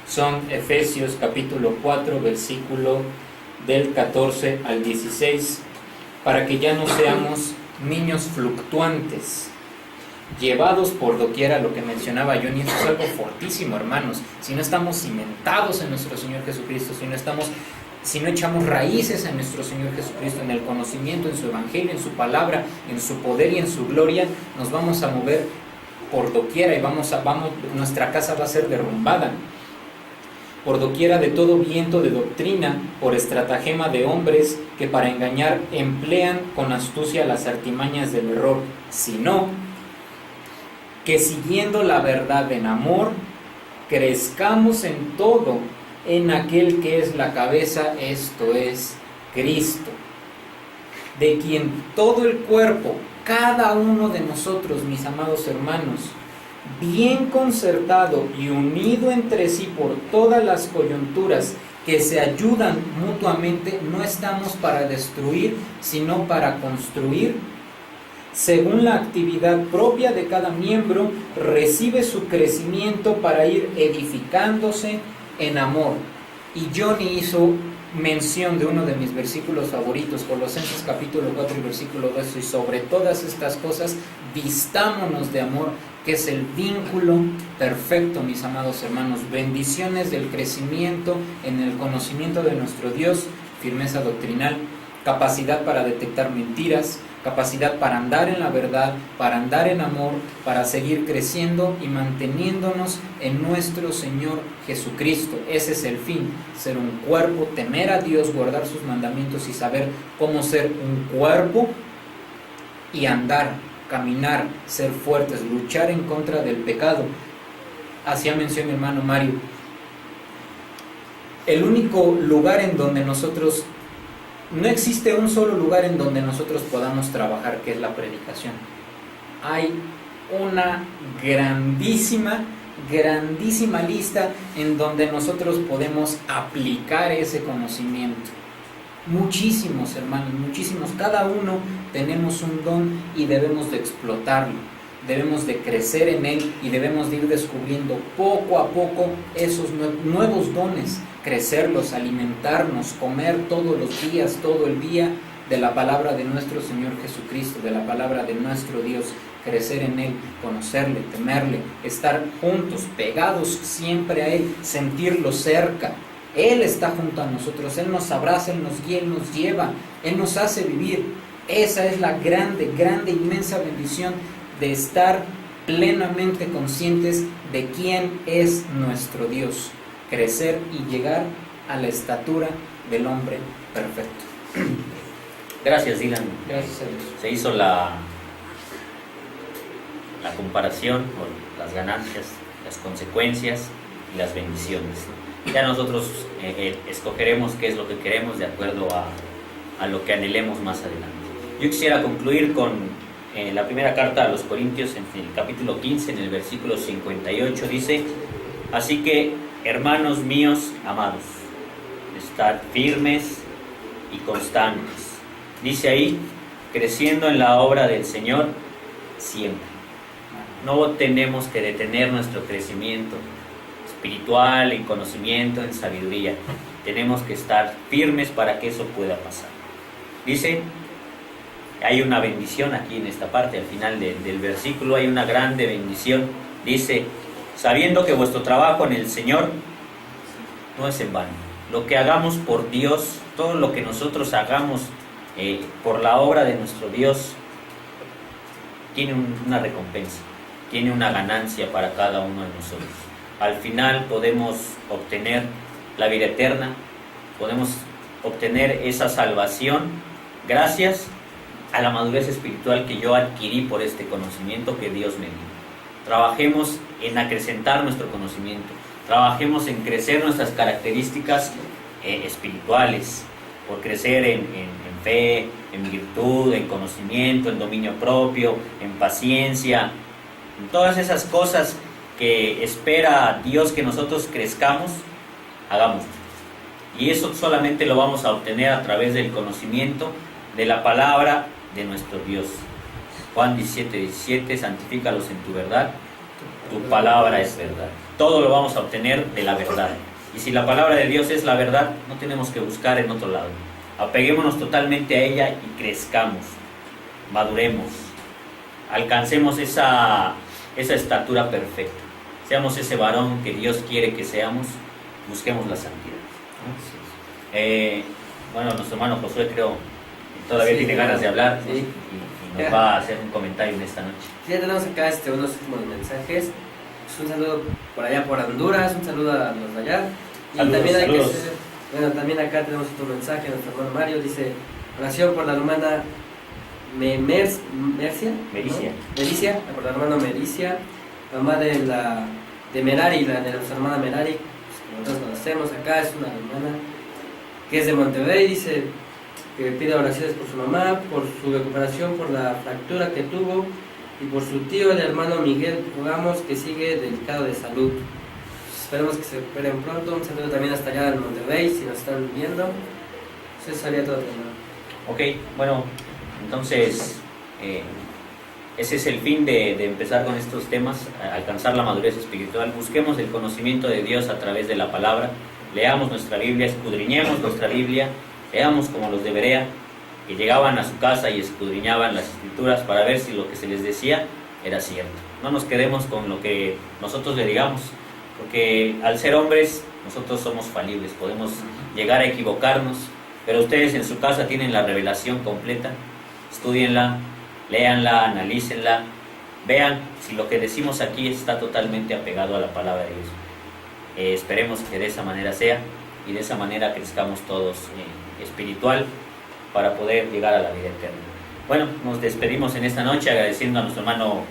Son Efesios capítulo 4, versículo del 14 al 16, para que ya no seamos niños fluctuantes, llevados por doquiera, lo que mencionaba Johnny. Eso es algo fortísimo, hermanos. Si no estamos cimentados en nuestro Señor Jesucristo, si no echamos raíces en nuestro Señor Jesucristo, en el conocimiento, en su evangelio, en su palabra, en su poder y en su gloria, nos vamos a mover por doquiera y nuestra casa va a ser derrumbada. Por doquiera de todo viento de doctrina, por estratagema de hombres que para engañar emplean con astucia las artimañas del error, sino que siguiendo la verdad en amor, crezcamos en todo en aquel que es la cabeza, esto es Cristo, de quien todo el cuerpo, cada uno de nosotros, mis amados hermanos, bien concertado y unido entre sí por todas las coyunturas que se ayudan mutuamente, no estamos para destruir, sino para construir. Según la actividad propia de cada miembro, recibe su crecimiento para ir edificándose en amor. Y Johnny hizo mención de uno de mis versículos favoritos, Colosenses capítulo 4 y versículo 2, y sobre todas estas cosas vistámonos de amor, que es el vínculo perfecto, mis amados hermanos. Bendiciones del crecimiento en el conocimiento de nuestro Dios, firmeza doctrinal, capacidad para detectar mentiras, capacidad para andar en la verdad, para andar en amor, para seguir creciendo y manteniéndonos en nuestro Señor Jesucristo. Ese es el fin, ser un cuerpo, temer a Dios, guardar sus mandamientos y saber cómo ser un cuerpo y andar, caminar, ser fuertes, luchar en contra del pecado. Hacía mención mi hermano Mario, el único lugar en donde nosotros, no existe un solo lugar en donde nosotros podamos trabajar, que es la predicación. Hay una grandísima lista en donde nosotros podemos aplicar ese conocimiento. Muchísimos, hermanos, muchísimos. Cada uno tenemos un don y debemos de explotarlo. Debemos de crecer en él y debemos de ir descubriendo poco a poco esos nuevos dones, crecerlos, alimentarnos, comer todos los días, todo el día de la palabra de nuestro Señor Jesucristo, de la palabra de nuestro Dios, crecer en él, conocerle, temerle, estar juntos, pegados siempre a él, sentirlo cerca. Él está junto a nosotros, él nos abraza, él nos guía, él nos lleva, él nos hace vivir. Esa es la grande, inmensa bendición de estar plenamente conscientes de quién es nuestro Dios, crecer y llegar a la estatura del hombre perfecto. Gracias, Dylan. Gracias a Dios. Se hizo la comparación con las ganancias, las consecuencias y las bendiciones. Ya nosotros escogeremos qué es lo que queremos de acuerdo a lo que anhelemos más adelante. Yo quisiera concluir con la primera carta a los Corintios, en el capítulo 15, en el versículo 58, dice: así que, hermanos míos amados, estad firmes y constantes. Dice ahí, creciendo en la obra del Señor siempre. No tenemos que detener nuestro crecimiento espiritual, en conocimiento, en sabiduría. Tenemos que estar firmes para que eso pueda pasar. Dice, hay una bendición aquí en esta parte, al final del versículo hay una grande bendición. Dice, sabiendo que vuestro trabajo en el Señor no es en vano. Lo que hagamos por Dios, todo lo que nosotros hagamos por la obra de nuestro Dios, tiene una recompensa, tiene una ganancia para cada uno de nosotros. Al final podemos obtener la vida eterna, podemos obtener esa salvación gracias a la madurez espiritual que yo adquirí por este conocimiento que Dios me dio. Trabajemos en acrecentar nuestro conocimiento, trabajemos en crecer nuestras características espirituales, por crecer en fe, en virtud, en conocimiento, en dominio propio, en paciencia, en todas esas cosas que espera Dios que nosotros crezcamos, hagámoslo. Y eso solamente lo vamos a obtener a través del conocimiento de la palabra de nuestro Dios. Juan 17:17, santifícalos en tu verdad, tu palabra es verdad. Todo lo vamos a obtener de la verdad. Y si la palabra de Dios es la verdad, no tenemos que buscar en otro lado. Apeguémonos totalmente a ella y crezcamos, maduremos, alcancemos esa estatura perfecta. Seamos ese varón que Dios quiere que seamos, busquemos la santidad. Bueno, nuestro hermano Josué creo todavía tiene ganas de hablar, sí. y nos va a hacer un comentario en esta noche. Sí, ya tenemos acá unos últimos mensajes. Un saludo por allá por Honduras, un saludo a los de allá. Y Saludos, también hay saludos. que hacer, bueno, también acá tenemos otro mensaje, nuestro hermano Mario dice, oración por la hermana Mericia, por la hermana Mericia, mamá de Merari, de nuestra hermana Merari, que nosotros conocemos acá, es una hermana que es de Monterrey, dice que pide oraciones por su mamá, por su recuperación, por la fractura que tuvo Y por su tío, el hermano Miguel, rogamos que sigue delicado de salud. Esperemos que se recuperen pronto. Un saludo también hasta allá en Monterrey, si nos están viendo. Eso sería todo, hermano. Ok, bueno, entonces ese es el fin de empezar con estos temas, alcanzar la madurez espiritual. Busquemos el conocimiento de Dios a través de la palabra. Leamos nuestra Biblia, escudriñemos nuestra Biblia, leamos como los de Berea, que llegaban a su casa y escudriñaban las escrituras para ver si lo que se les decía era cierto. No nos quedemos con lo que nosotros le digamos, porque al ser hombres nosotros somos falibles, podemos llegar a equivocarnos, pero ustedes en su casa tienen la revelación completa. Estudienla, léanla, analícenla, vean si lo que decimos aquí está totalmente apegado a la palabra de Dios. Esperemos que de esa manera sea y de esa manera crezcamos todos espiritual para poder llegar a la vida eterna. Bueno, nos despedimos en esta noche agradeciendo a nuestro hermano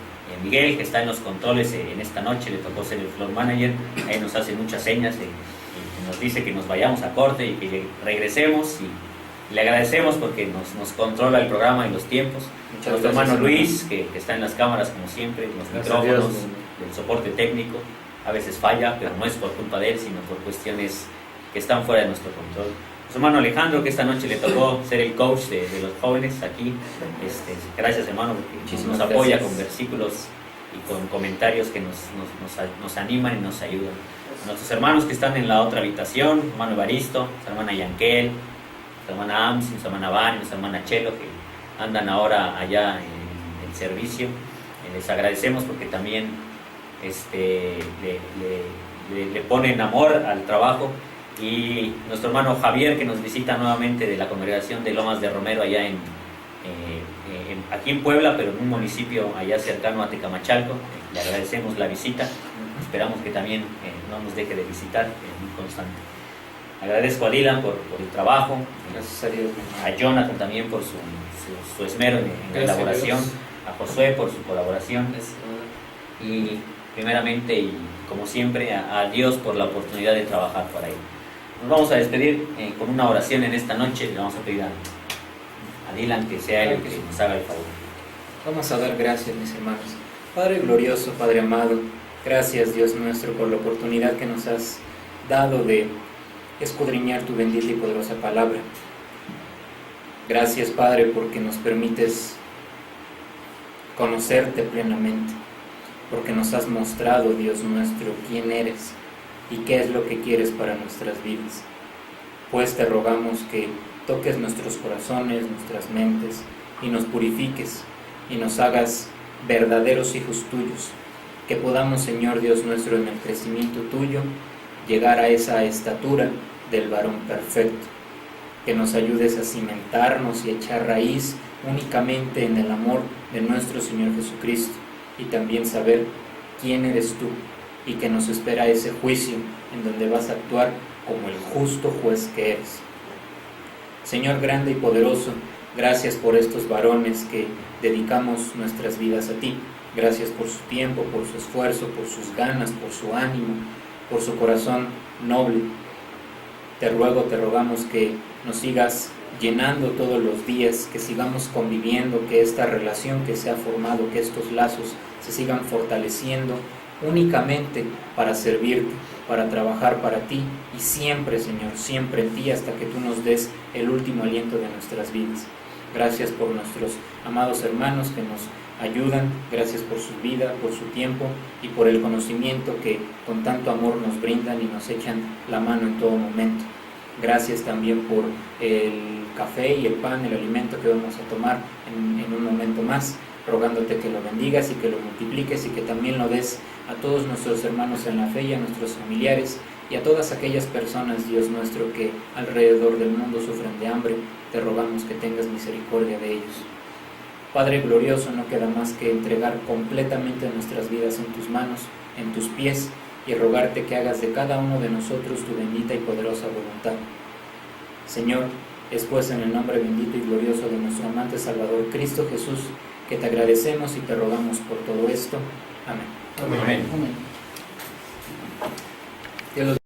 Miguel, que está en los controles en esta noche. Le tocó ser el floor manager, ahí nos hace muchas señas y nos dice que nos vayamos a corte y que regresemos, y le agradecemos porque nos controla el programa y los tiempos. Muchas Nuestro gracias, hermano Luis, que está en las cámaras como siempre, los Gracias a micrófonos, Dios. el soporte técnico. A veces falla, pero no es por culpa de él, sino por cuestiones que están fuera de nuestro control. Nuestro hermano Alejandro, que esta noche le tocó ser el coach de los jóvenes aquí. Gracias, hermano, porque Muchísimas nos apoya gracias. con versículos y con comentarios que nos animan y nos ayudan. Nuestros hermanos que están en la otra habitación, hermano Evaristo, nuestra hermana Yankel, nuestra hermana Ams, nuestra hermana Vani, nuestra hermana Chelo, que andan ahora allá en el servicio. Les agradecemos porque también le ponen amor al trabajo. Y nuestro hermano Javier, que nos visita nuevamente de la congregación de Lomas de Romero allá aquí en Puebla, pero en un municipio allá cercano a Tecamachalco. Le agradecemos la visita, esperamos que también no nos deje de visitar muy constante. Agradezco a Dylan por el trabajo, Gracias a Dios. a Jonathan también por su esmero en la Gracias a elaboración, Dios. a Josué por su colaboración, Gracias, hermano. y primeramente y como siempre a Dios por la oportunidad de trabajar para él. Nos vamos a despedir con una oración en esta noche. Le vamos a pedir a Dylan que sea él el que nos haga el favor. Vamos a dar gracias, mis hermanos. Padre glorioso, Padre amado, gracias, Dios nuestro, por la oportunidad que nos has dado de escudriñar tu bendita y poderosa palabra. Gracias, Padre, porque nos permites conocerte plenamente, porque nos has mostrado, Dios nuestro, quién eres y qué es lo que quieres para nuestras vidas. Pues te rogamos que toques nuestros corazones, nuestras mentes, y nos purifiques y nos hagas verdaderos hijos tuyos, que podamos, Señor Dios nuestro, en el crecimiento tuyo, llegar a esa estatura del varón perfecto, que nos ayudes a cimentarnos y echar raíz únicamente en el amor de nuestro Señor Jesucristo, y también saber quién eres tú, y que nos espera ese juicio en donde vas a actuar como el justo juez que eres. Señor grande y poderoso, gracias por estos varones que dedicamos nuestras vidas a ti. Gracias por su tiempo, por su esfuerzo, por sus ganas, por su ánimo, por su corazón noble. Te ruego, te rogamos que nos sigas llenando todos los días, que sigamos conviviendo, que esta relación que se ha formado, que estos lazos se sigan fortaleciendo únicamente para servirte, para trabajar para ti, y siempre, Señor, siempre en ti, hasta que tú nos des el último aliento de nuestras vidas. Gracias por nuestros amados hermanos que nos ayudan, gracias por su vida, por su tiempo y por el conocimiento que con tanto amor nos brindan y nos echan la mano en todo momento. Gracias también por el café y el pan, el alimento que vamos a tomar en un momento más, rogándote que lo bendigas y que lo multipliques y que también lo des a todos nuestros hermanos en la fe y a nuestros familiares y a todas aquellas personas, Dios nuestro, que alrededor del mundo sufren de hambre. Te rogamos que tengas misericordia de ellos. Padre glorioso, no queda más que entregar completamente nuestras vidas en tus manos, en tus pies, y rogarte que hagas de cada uno de nosotros tu bendita y poderosa voluntad. Señor, es pues en el nombre bendito y glorioso de nuestro amante Salvador Cristo Jesús que te agradecemos y te rogamos por todo esto. Amén. Amén. Dios los